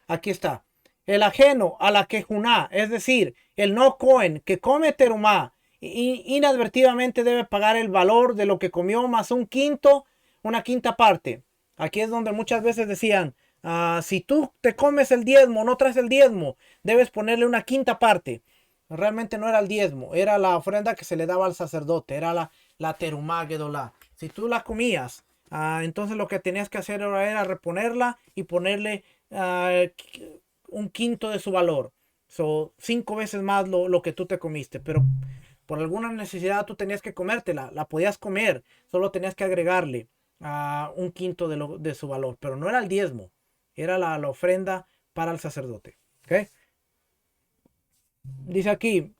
Aquí está. El ajeno a la quejuná, es decir, el no Cohen que come terumá, inadvertidamente debe pagar el valor de lo que comió más una quinta parte. Aquí es donde muchas veces decían, si tú te comes el diezmo, no traes el diezmo, debes ponerle una quinta parte. Realmente no era el diezmo, era la ofrenda que se le daba al sacerdote, era la terumá gedolá. Si tú la comías, entonces lo que tenías que hacer era reponerla y ponerle un quinto de su valor. 5 veces más lo que tú te comiste. Pero por alguna necesidad tú tenías que comértela. La podías comer. Solo tenías que agregarle un quinto de su valor. Pero no era el diezmo. Era la ofrenda para el sacerdote. ¿Okay? Dice aquí.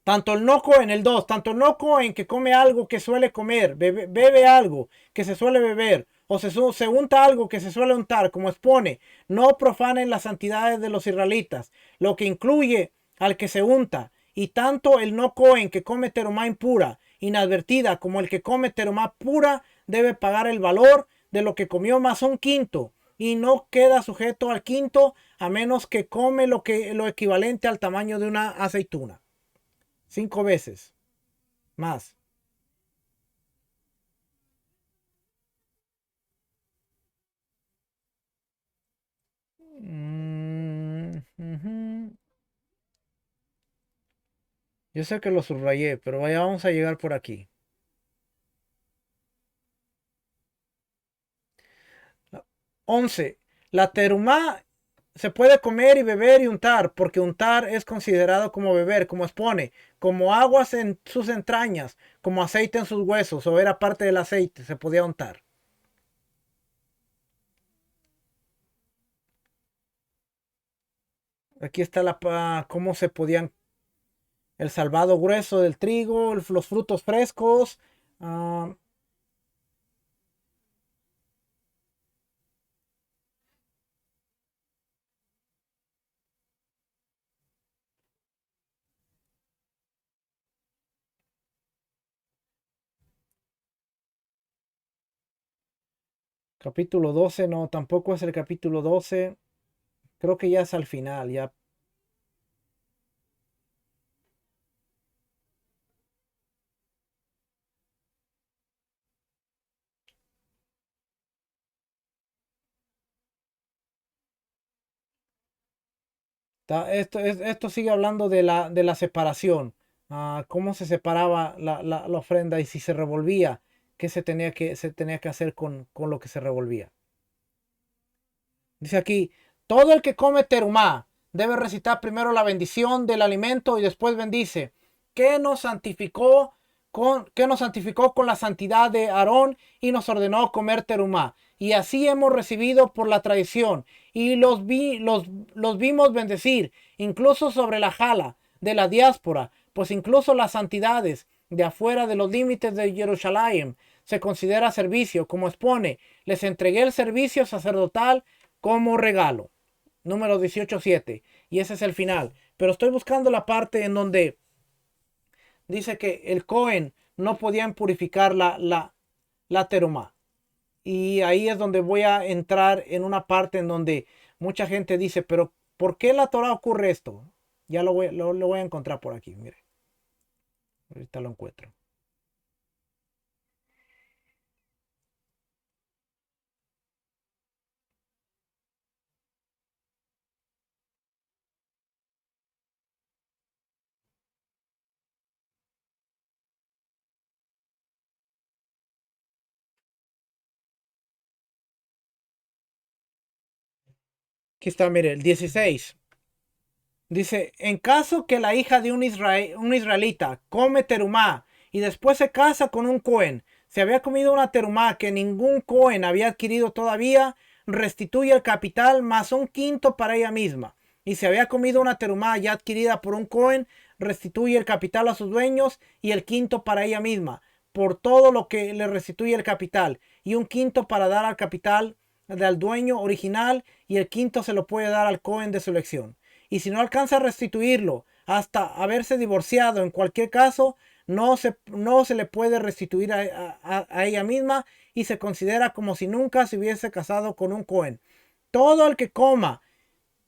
Tanto el no Cohen, el 2, tanto el no Cohen que come algo que suele comer, bebe algo que se suele beber, o se unta algo que se suele untar, como expone, no profanen las santidades de los israelitas, lo que incluye al que se unta, y tanto el no Cohen que come terumá impura, inadvertida, como el que come terumá pura, debe pagar el valor de lo que comió más un quinto, y no queda sujeto al quinto a menos que come lo equivalente al tamaño de una aceituna. 5 veces más. Ujú. Yo sé que lo subrayé, pero vaya, vamos a llegar por aquí. 11. La terumá se puede comer y beber y untar, porque untar es considerado como beber, como expone, como aguas en sus entrañas, como aceite en sus huesos, o era parte del aceite, se podía untar. Aquí está cómo se podían, el salvado grueso del trigo, los frutos frescos. ah, Capítulo 12 no, tampoco es el capítulo 12. Creo que ya es al final, ya. Esto sigue hablando de la separación. Cómo se separaba la ofrenda y si se revolvía, qué se tenía que hacer con lo que se revolvía. Dice aquí, todo el que come terumá debe recitar primero la bendición del alimento y después bendice, que nos santificó que nos santificó con la santidad de Aarón y nos ordenó comer terumá. Y así hemos recibido por la tradición y los vimos bendecir, incluso sobre la jala de la diáspora, pues incluso las santidades de afuera de los límites de Jerusalén se considera servicio, como expone, les entregué el servicio sacerdotal como regalo. Número 18.7. Y ese es el final. Pero estoy buscando la parte en donde dice que el Cohen no podía purificar la terumá. Y ahí es donde voy a entrar en una parte en donde mucha gente dice, pero ¿por qué en la Torah ocurre esto? Ya lo voy a encontrar por aquí, mire. Ahorita lo encuentro. Aquí está, mire, el 16. Dice, en caso que la hija de un israelita come terumá y después se casa con un cohen, se había comido una terumá que ningún cohen había adquirido todavía, restituye el capital más un quinto para ella misma. Y se había comido una terumá ya adquirida por un cohen, restituye el capital a sus dueños y el quinto para ella misma, por todo lo que le restituye el capital, y un quinto para dar al capital del dueño original, y el quinto se lo puede dar al cohen de su elección. Y si no alcanza a restituirlo hasta haberse divorciado, en cualquier caso, no se le puede restituir a ella misma y se considera como si nunca se hubiese casado con un Cohen. Todo el que coma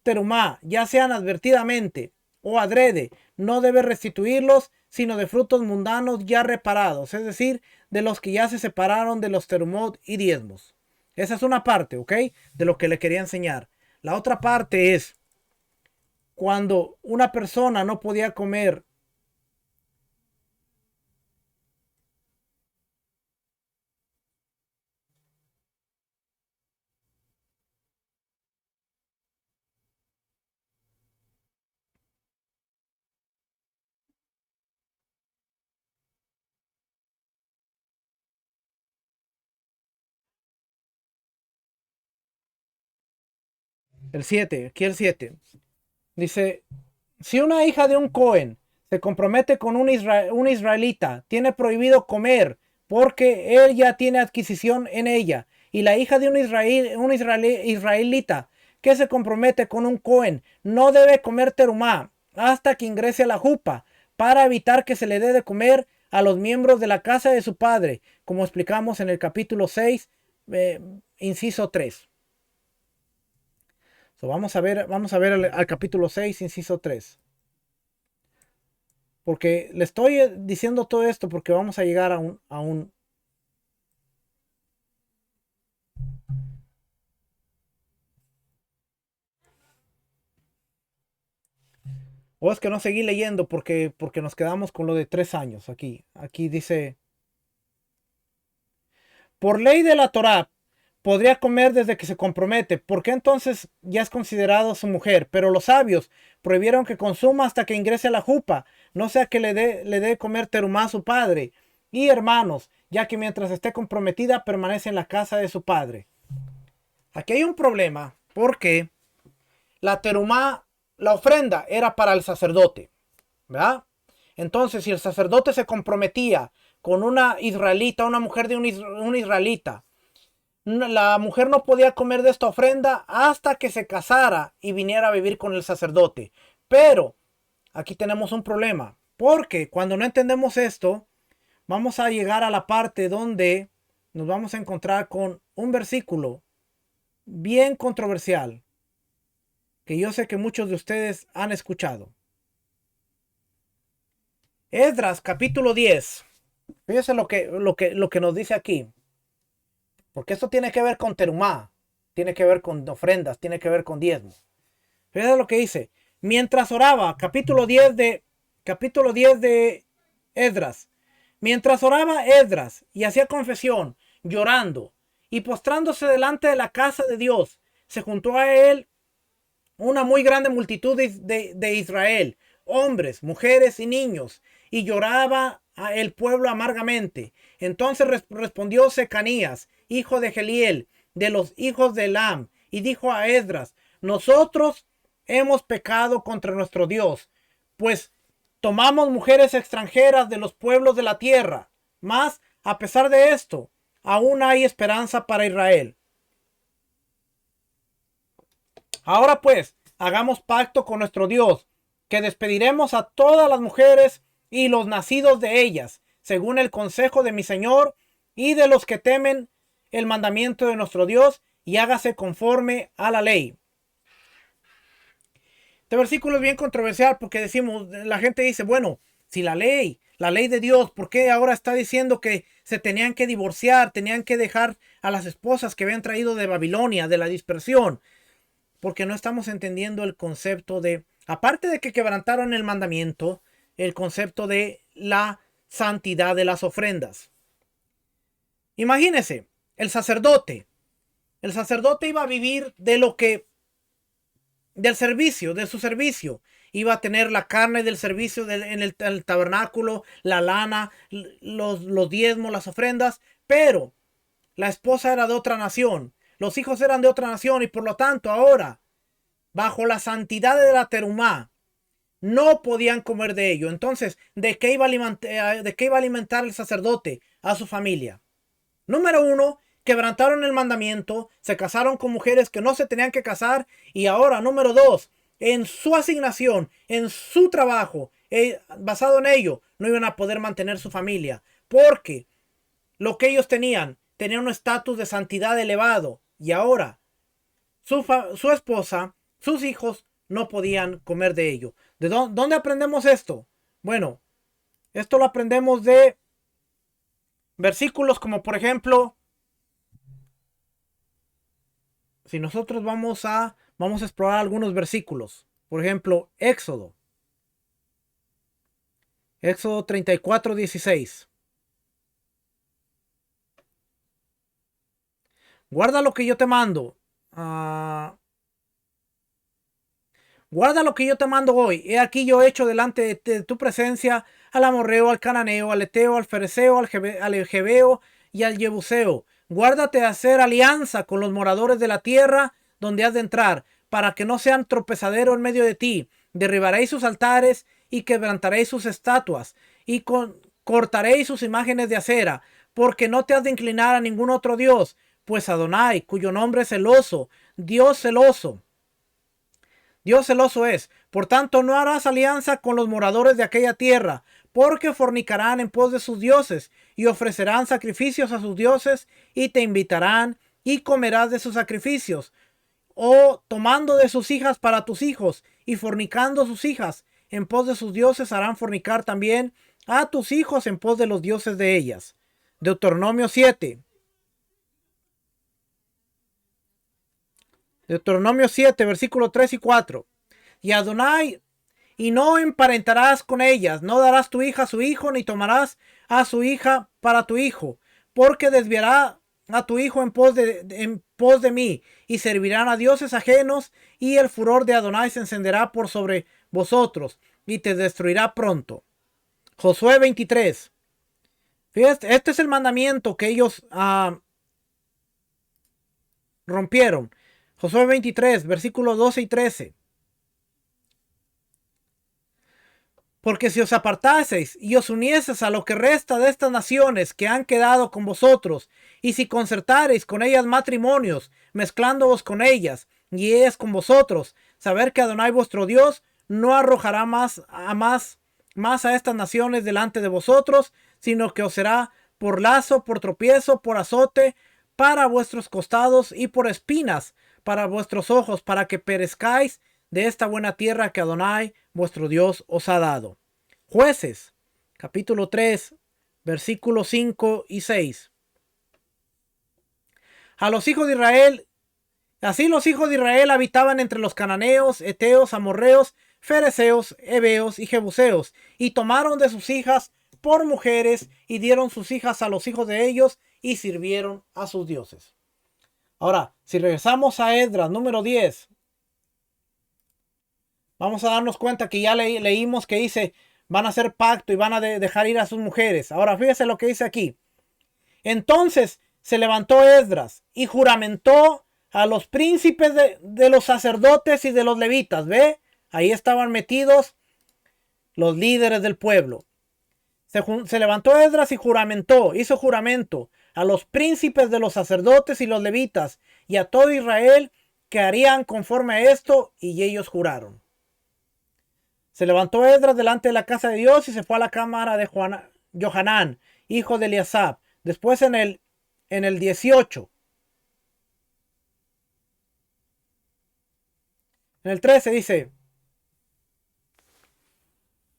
terumá, ya sean advertidamente o adrede, no debe restituirlos, sino de frutos mundanos ya reparados, es decir, de los que ya se separaron de los terumot y diezmos. Esa es una parte, ¿ok? De lo que le quería enseñar. La otra parte es cuando una persona no podía comer. El 7, aquí el 7. Dice, si una hija de un Cohen se compromete con un israelita, tiene prohibido comer porque él ya tiene adquisición en ella. Y la hija de israelita que se compromete con un Cohen no debe comer terumá hasta que ingrese a la jupa para evitar que se le dé de comer a los miembros de la casa de su padre, como explicamos en el capítulo 6, inciso 3. So, vamos a ver al capítulo 6, inciso 3. Porque le estoy diciendo todo esto porque vamos a llegar a un. O es que no seguí leyendo porque nos quedamos con lo de 3 años aquí. Aquí dice, por ley de la Torá, podría comer desde que se compromete. ¿Por qué entonces ya es considerado su mujer? Pero los sabios prohibieron que consuma hasta que ingrese a la jupa, no sea que le dé comer terumá a su padre y hermanos, ya que mientras esté comprometida permanece en la casa de su padre. Aquí hay un problema porque la terumá, la ofrenda, era para el sacerdote, ¿verdad? Entonces, si el sacerdote se comprometía con una israelita, una mujer de un israelita, la mujer no podía comer de esta ofrenda hasta que se casara y viniera a vivir con el sacerdote. Pero aquí tenemos un problema, porque cuando no entendemos esto, vamos a llegar a la parte donde nos vamos a encontrar con un versículo bien controversial que yo sé que muchos de ustedes han escuchado. Esdras capítulo 10. Fíjense lo que nos dice aquí. Porque esto tiene que ver con terumá, tiene que ver con ofrendas, tiene que ver con diezmos. Fíjense lo que dice. Mientras oraba, capítulo 10 de Esdras. Mientras oraba Esdras y hacía confesión, llorando y postrándose delante de la casa de Dios, se juntó a él una muy grande multitud de Israel, hombres, mujeres y niños, y lloraba a el pueblo amargamente. Entonces respondió Secanías, hijo de Geliel, de los hijos de Elam, y dijo a Esdras, nosotros hemos pecado contra nuestro Dios, pues tomamos mujeres extranjeras de los pueblos de la tierra. Mas, a pesar de esto, aún hay esperanza para Israel. Ahora pues, hagamos pacto con nuestro Dios, que despediremos a todas las mujeres y los nacidos de ellas, según el consejo de mi Señor y de los que temen el mandamiento de nuestro Dios, y hágase conforme a la ley. Este versículo es bien controversial porque decimos, la gente dice, bueno, si la ley de Dios, ¿por qué ahora está diciendo que se tenían que divorciar, tenían que dejar a las esposas que habían traído de Babilonia, de la dispersión? Porque no estamos entendiendo el concepto de, aparte de que quebrantaron el mandamiento, el concepto de la santidad de las ofrendas. Imagínese, el sacerdote iba a vivir del servicio, de su servicio. Iba a tener la carne del servicio en el tabernáculo, la lana, los diezmos, las ofrendas, pero la esposa era de otra nación, los hijos eran de otra nación y por lo tanto ahora, bajo la santidad de la terumá, no podían comer de ello. Entonces, ¿de qué iba a alimentar el sacerdote a su familia? Número uno, quebrantaron el mandamiento, se casaron con mujeres que no se tenían que casar. Y ahora, número dos, en su asignación, en su trabajo, basado en ello, no iban a poder mantener su familia. Porque lo que ellos tenían un estatus de santidad elevado. Y ahora, su esposa, sus hijos, no podían comer de ello. ¿De dónde aprendemos esto? Bueno, esto lo aprendemos de versículos como por ejemplo, si nosotros vamos a explorar algunos versículos. Por ejemplo, Éxodo 34:16. Guarda lo que yo te mando. Guarda lo que yo te mando hoy. He aquí yo he hecho delante de tu presencia al amorreo, al cananeo, al eteo, al fereceo, al jebeo y al jebuseo. Guárdate de hacer alianza con los moradores de la tierra donde has de entrar, para que no sean tropezadero en medio de ti. Derribaréis sus altares y quebrantaréis sus estatuas y cortaréis sus imágenes de acera, porque no te has de inclinar a ningún otro Dios, pues Adonai, cuyo nombre es celoso, Dios celoso es. Por tanto, no harás alianza con los moradores de aquella tierra, porque fornicarán en pos de sus dioses y ofrecerán sacrificios a sus dioses y te invitarán y comerás de sus sacrificios. o tomando de sus hijas para tus hijos y fornicando sus hijas en pos de sus dioses, harán fornicar también a tus hijos en pos de los dioses de ellas. Deuteronomio 7. Deuteronomio 7, versículo 3 y 4. Y Adonai, y no emparentarás con ellas, no darás tu hija a su hijo, ni tomarás a su hija para tu hijo, porque desviará a tu hijo en pos de mí, y servirán a dioses ajenos, y el furor de Adonai se encenderá por sobre vosotros, y te destruirá pronto. Josué 23. Fíjate, este es el mandamiento que ellos rompieron. Josué 23, versículos 12 y 13. Porque si os apartaseis y os unieseis a lo que resta de estas naciones que han quedado con vosotros, y si concertareis con ellas matrimonios, mezclándoos con ellas, y ellas con vosotros, saber que Adonai vuestro Dios no arrojará más a estas naciones delante de vosotros, sino que os será por lazo, por tropiezo, por azote, para vuestros costados y por espinas para vuestros ojos, para que perezcáis de esta buena tierra que Adonai vuestro Dios os ha dado. Jueces, capítulo 3, versículos 5 y 6. A los hijos de Israel, así los hijos de Israel habitaban entre los cananeos, heteos, amorreos, fereceos, heveos y jebuseos, y tomaron de sus hijas por mujeres y dieron sus hijas a los hijos de ellos y sirvieron a sus dioses. Ahora, si regresamos a Esdras número 10, vamos a darnos cuenta que ya leímos que dice, van a hacer pacto y van a dejar ir a sus mujeres. Ahora, fíjese lo que dice aquí. Entonces se levantó Esdras y juramentó a los príncipes de los sacerdotes y de los levitas. ¿Ve? Ahí estaban metidos los líderes del pueblo. Se levantó Esdras y hizo juramento a los príncipes de los sacerdotes y los levitas y a todo Israel que harían conforme a esto, y ellos juraron. Se levantó Esdras delante de la casa de Dios y se fue a la cámara de Johanán, hijo de Eliasab. Después en el 18. En el 13 dice,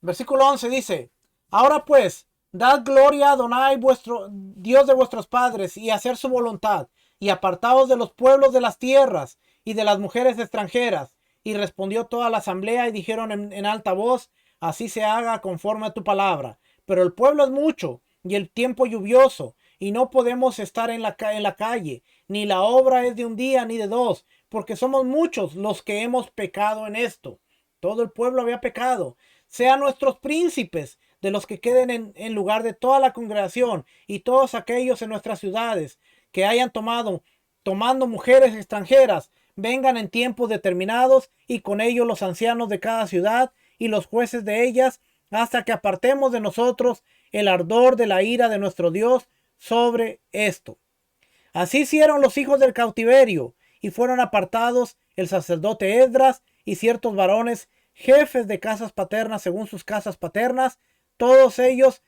versículo 11 dice, ahora pues, dad gloria a Adonai vuestro Dios de vuestros padres y hacer su voluntad, y apartaos de los pueblos de las tierras y de las mujeres extranjeras. Y respondió toda la asamblea y dijeron en alta voz, así se haga conforme a tu palabra. Pero el pueblo es mucho y el tiempo lluvioso, y no podemos estar en la calle, ni la obra es de un día ni de dos, porque somos muchos los que hemos pecado en esto. Todo el pueblo había pecado. Sean nuestros príncipes de los que queden en lugar de toda la congregación, y todos aquellos en nuestras ciudades que hayan tomando mujeres extranjeras, vengan en tiempos determinados, y con ellos los ancianos de cada ciudad y los jueces de ellas, hasta que apartemos de nosotros el ardor de la ira de nuestro Dios sobre esto. Así hicieron los hijos del cautiverio, y fueron apartados el sacerdote Esdras y ciertos varones, jefes de casas paternas según sus casas paternas. Todos ellos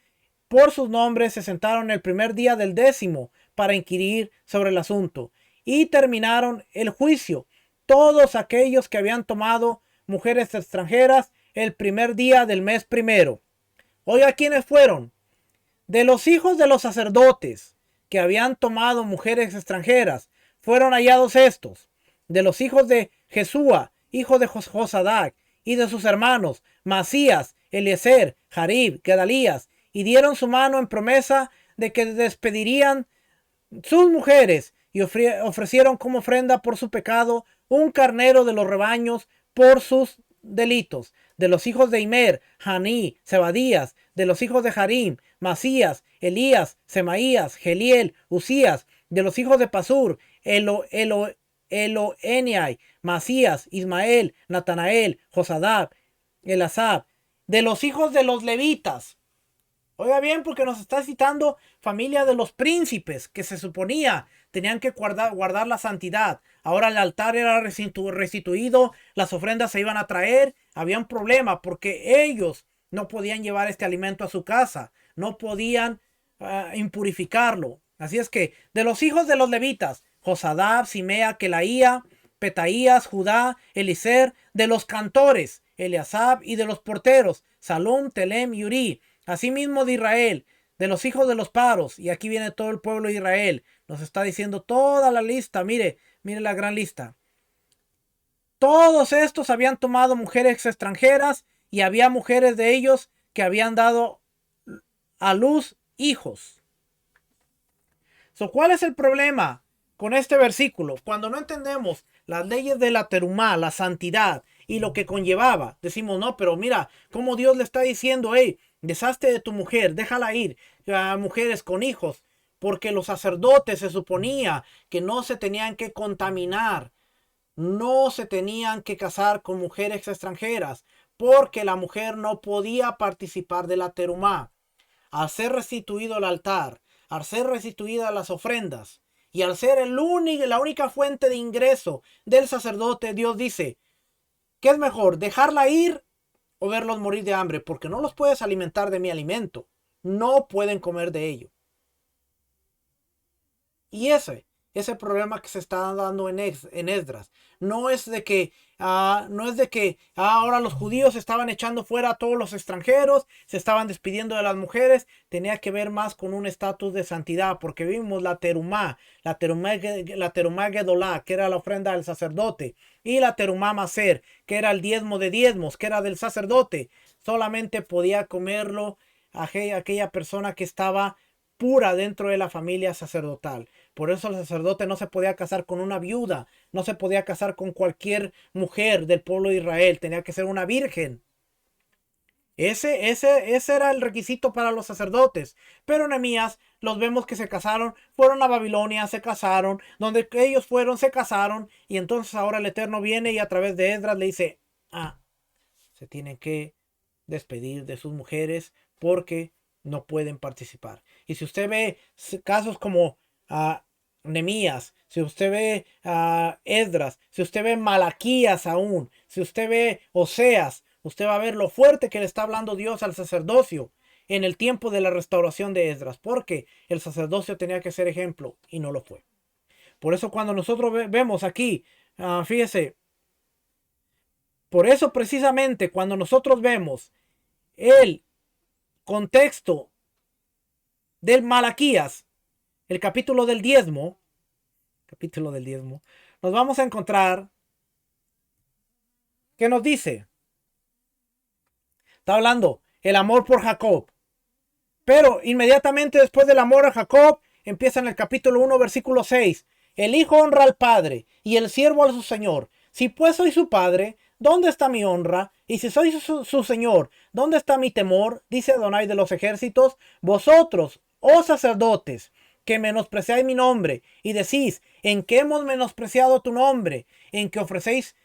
por sus nombres se sentaron el primer día del 10º para inquirir sobre el asunto, y terminaron el juicio todos aquellos que habían tomado mujeres extranjeras el primer día del mes primero. Oiga, ¿quiénes fueron? De los hijos de los sacerdotes que habían tomado mujeres extranjeras, fueron hallados estos. De los hijos de Jesúa, hijo de Josadac, y de sus hermanos Masías, Eliezer, Jarib, Gedalías, y dieron su mano en promesa de que despedirían sus mujeres, y ofrecieron como ofrenda por su pecado un carnero de los rebaños por sus delitos. De los hijos de Imer, Haní, Zebadías. De los hijos de Harim, Masías, Elías, Semaías, Geliel, Usías. De los hijos de Pasur, Eloenai, Masías, Ismael, Natanael, Josadab, Elasab. De los hijos de los levitas. Oiga bien, porque nos está citando familia de los príncipes, que se suponía tenían que guardar la santidad. Ahora el altar era restituido, las ofrendas se iban a traer. Había un problema porque ellos no podían llevar este alimento a su casa, no podían impurificarlo. Así es que de los hijos de los levitas, Josadab, Simea, Kelaía, Petaías, Judá, Elicer, de los cantores, Eliasab, y de los porteros, Salum, Telem y Uri, asimismo de Israel, de los hijos de los paros. Y aquí viene todo el pueblo de Israel. Nos está diciendo toda la lista. Mire la gran lista. Todos estos habían tomado mujeres extranjeras y había mujeres de ellos que habían dado a luz hijos. ¿Cuál es el problema con este versículo? Cuando no entendemos las leyes de la terumá, la santidad y lo que conllevaba, decimos, no, pero mira cómo Dios le está diciendo, hey, deshazte de tu mujer, déjala ir a mujeres con hijos, porque los sacerdotes se suponía que no se tenían que contaminar, no se tenían que casar con mujeres extranjeras, porque la mujer no podía participar de la terumá. Al ser restituido el altar, al ser restituidas las ofrendas y al ser la única fuente de ingreso del sacerdote, Dios dice, ¿qué es mejor, dejarla ir o verlos morir de hambre? Porque no los puedes alimentar de mi alimento, no pueden comer de ello. Y ese es el problema que se está dando en Esdras. No es de que ahora los judíos estaban echando fuera a todos los extranjeros, se estaban despidiendo de las mujeres. Tenía que ver más con un estatus de santidad, porque vimos la terumá gedolá, que era la ofrenda del sacerdote, y la terumá maser, que era el diezmo de diezmos, que era del sacerdote. Solamente podía comerlo aquella persona que estaba pura dentro de la familia sacerdotal. Por eso el sacerdote no se podía casar con una viuda, no se podía casar con cualquier mujer del pueblo de Israel, tenía que ser una virgen. Ese era el requisito para los sacerdotes. Pero Nehemías los vemos que se casaron, fueron a Babilonia, se casaron, donde ellos fueron, se casaron, y entonces ahora el Eterno viene y a través de Esdras le dice, se tienen que despedir de sus mujeres porque no pueden participar. Y si usted ve casos como Nehemías, si usted ve Esdras, si usted ve Malaquías aún, si usted ve Oseas, usted va a ver lo fuerte que le está hablando Dios al sacerdocio en el tiempo de la restauración de Esdras, porque el sacerdocio tenía que ser ejemplo y no lo fue. Por eso cuando nosotros vemos aquí, fíjese, por eso precisamente cuando nosotros vemos el contexto del Malaquías, el capítulo del diezmo, nos vamos a encontrar que nos dice, está hablando el amor por Jacob, pero inmediatamente después del amor a Jacob empieza en el capítulo 1 versículo 6, el hijo honra al padre y el siervo a su señor. Si pues soy su padre, ¿dónde está mi honra? Y si soy su señor, ¿dónde está mi temor? Dice Adonai de los ejércitos, vosotros, oh sacerdotes, que menospreciáis mi nombre y decís, ¿en qué hemos menospreciado tu nombre? En que ofrecéis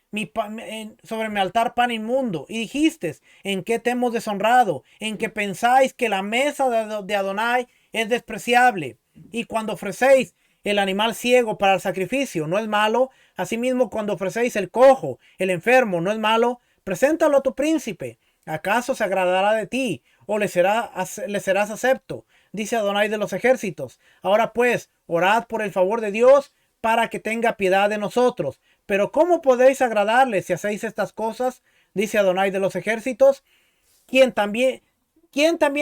sobre mi altar pan inmundo. Y dijiste, ¿en qué te hemos deshonrado? En que pensáis que la mesa de Adonai es despreciable. Y cuando ofrecéis el animal ciego para el sacrificio, ¿no es malo? Asimismo, cuando ofrecéis el cojo, el enfermo, ¿no es malo? Preséntalo a tu príncipe. ¿Acaso se agradará de ti? ¿O le serás acepto? Dice Adonai de los ejércitos. Ahora pues, orad por el favor de Dios para que tenga piedad de nosotros. Pero ¿cómo podéis agradarle si hacéis estas cosas? Dice Adonai de los ejércitos. ¿Quién también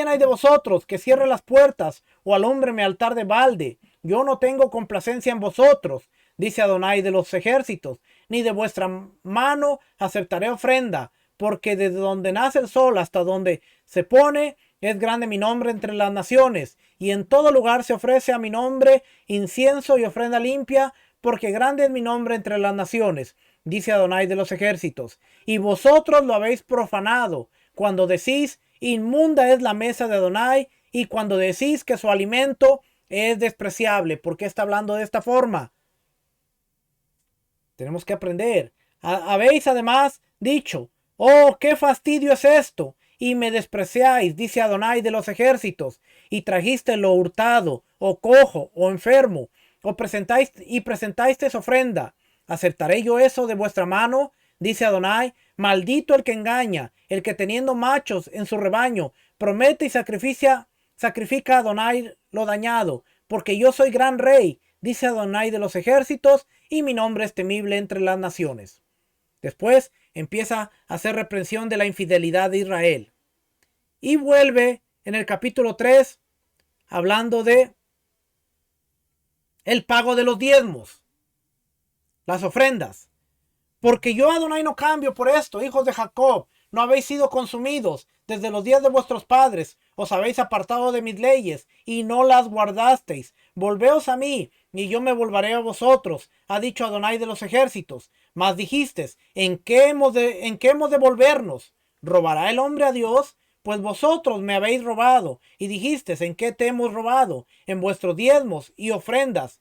hay de vosotros que cierre las puertas o alumbre mi altar de balde? Yo no tengo complacencia en vosotros, dice Adonai de los ejércitos, ni de vuestra mano aceptaré ofrenda, porque desde donde nace el sol hasta donde se pone, es grande mi nombre entre las naciones, y en todo lugar se ofrece a mi nombre incienso y ofrenda limpia, porque grande es mi nombre entre las naciones, dice Adonai de los ejércitos. Y vosotros lo habéis profanado, cuando decís, inmunda es la mesa de Adonai, y cuando decís que su alimento es despreciable. ¿Por qué está hablando de esta forma? Tenemos que aprender. Habéis además dicho, oh, qué fastidio es esto, y me despreciáis, dice Adonai de los ejércitos, y trajiste lo hurtado, o cojo, o enfermo, o presentáis ofrenda. ¿Aceptaré yo eso de vuestra mano? Dice Adonai. Maldito el que engaña, el que teniendo machos en su rebaño, promete y sacrifica a Adonai lo dañado, porque yo soy gran rey, dice Adonai de los ejércitos, y mi nombre es temible entre las naciones. Después empieza a hacer reprensión de la infidelidad de Israel. Y vuelve en el capítulo 3 hablando de el pago de los diezmos, las ofrendas. Porque yo, Adonai, no cambio por esto, hijos de Jacob. No habéis sido consumidos desde los días de vuestros padres. Os habéis apartado de mis leyes y no las guardasteis. Volveos a mí y yo me volveré a vosotros, ha dicho Adonai de los ejércitos. Mas dijisteis, ¿en qué hemos de volvernos? ¿Robará el hombre a Dios? Pues vosotros me habéis robado. Y dijisteis, ¿en qué te hemos robado? En vuestros diezmos y ofrendas.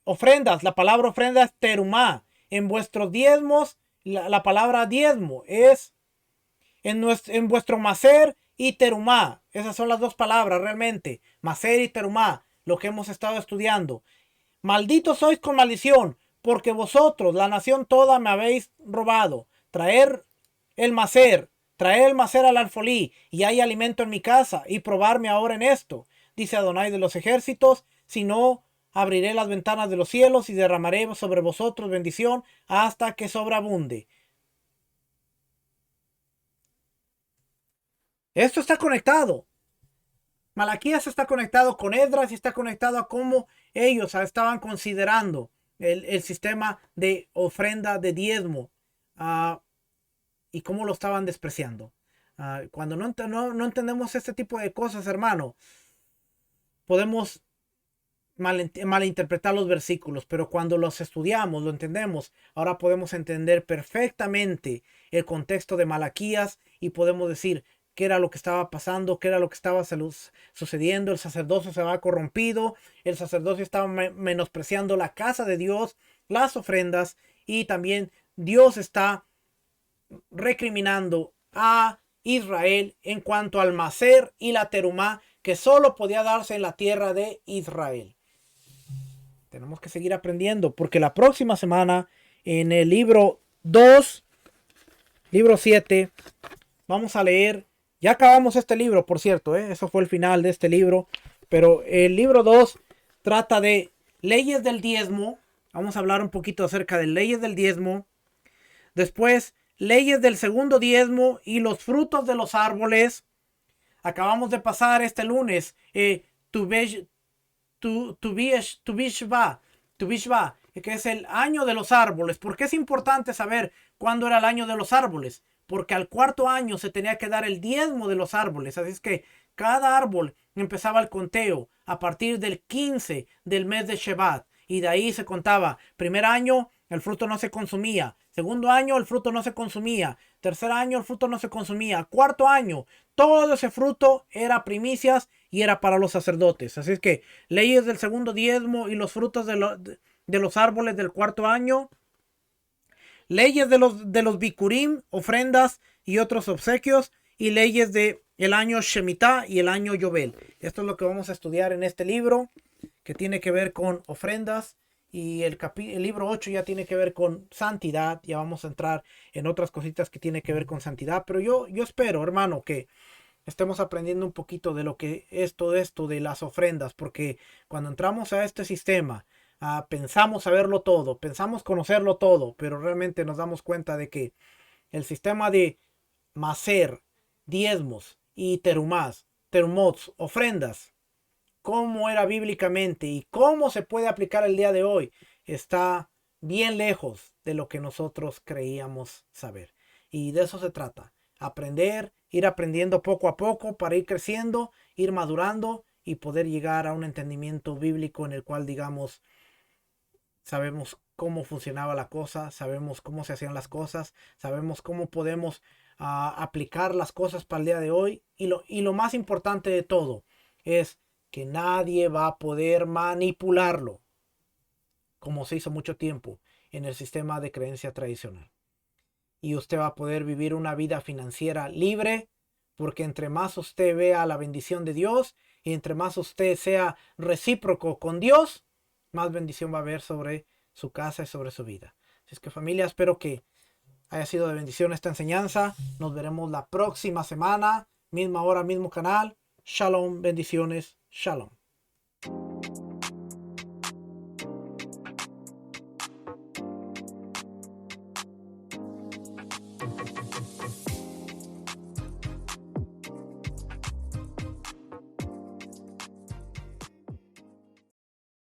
Ofrendas, la palabra ofrenda es terumá. En vuestros diezmos, la palabra diezmo es en vuestro macer y terumá. Esas son las dos palabras realmente, macer y terumá, lo que hemos estado estudiando. Malditos sois con maldición, porque vosotros, la nación toda, me habéis robado. Traer el macer al alfolí, y hay alimento en mi casa, y probarme ahora en esto, dice Adonai de los ejércitos, si no, abriré las ventanas de los cielos y derramaré sobre vosotros bendición hasta que sobreabunde. Esto está conectado. Malaquías está conectado con Esdras y está conectado a cómo ellos estaban considerando el sistema de ofrenda de diezmo y cómo lo estaban despreciando. Cuando no entendemos este tipo de cosas, hermano, podemos malinterpretar los versículos, pero cuando los estudiamos, lo entendemos, ahora podemos entender perfectamente el contexto de Malaquías y podemos decir qué era lo que estaba pasando, qué era lo que estaba sucediendo. El sacerdocio se había corrompido, el sacerdocio estaba menospreciando la casa de Dios, las ofrendas, y también Dios está recriminando a Israel en cuanto al macer y la terumá, que solo podía darse en la tierra de Israel. Tenemos que seguir aprendiendo, porque la próxima semana en el libro 2, libro 7, vamos a leer, ya acabamos este libro, por cierto, eso fue el final de este libro, pero el libro 2 trata de leyes del diezmo. Vamos a hablar un poquito acerca de leyes del diezmo. Después, leyes del segundo diezmo y los frutos de los árboles. Acabamos de pasar este lunes Tu Bishva, que es el año de los árboles. ¿Por qué es importante saber cuándo era el año de los árboles? Porque al cuarto año se tenía que dar el diezmo de los árboles. Así es que cada árbol empezaba el conteo a partir del 15 del mes de Shevat. Y de ahí se contaba. Primer año, el fruto no se consumía. Segundo año, el fruto no se consumía. Tercer año, el fruto no se consumía. Cuarto año, todo ese fruto era primicias y era para los sacerdotes. Así es que leyes del segundo diezmo y los frutos de los árboles del cuarto año. Leyes de los bikurim, ofrendas y otros obsequios. Y leyes de el año Shemitah y el año Yobel. Esto es lo que vamos a estudiar en este libro, que tiene que ver con ofrendas. Y el libro 8 ya tiene que ver con santidad. Ya vamos a entrar en otras cositas que tiene que ver con santidad. Pero yo espero, hermano, que estemos aprendiendo un poquito de lo que es todo esto de las ofrendas. Porque cuando entramos a este sistema, pensamos saberlo todo, pensamos conocerlo todo, pero realmente nos damos cuenta de que el sistema de macer, diezmos y terumots, ofrendas, cómo era bíblicamente y cómo se puede aplicar el día de hoy, está bien lejos de lo que nosotros creíamos saber. Y de eso se trata, aprender, ir aprendiendo poco a poco para ir creciendo, ir madurando y poder llegar a un entendimiento bíblico en el cual, digamos, sabemos cómo funcionaba la cosa, sabemos cómo se hacían las cosas, sabemos cómo podemos aplicar las cosas para el día de hoy. Y lo más importante de todo es que nadie va a poder manipularlo, como se hizo mucho tiempo en el sistema de creencia tradicional. Y usted va a poder vivir una vida financiera libre, porque entre más usted vea la bendición de Dios y entre más usted sea recíproco con Dios, más bendición va a haber sobre su casa y sobre su vida. Así es que, familia, espero que haya sido de bendición esta enseñanza. Nos veremos la próxima semana, misma hora, mismo canal. Shalom, bendiciones, shalom.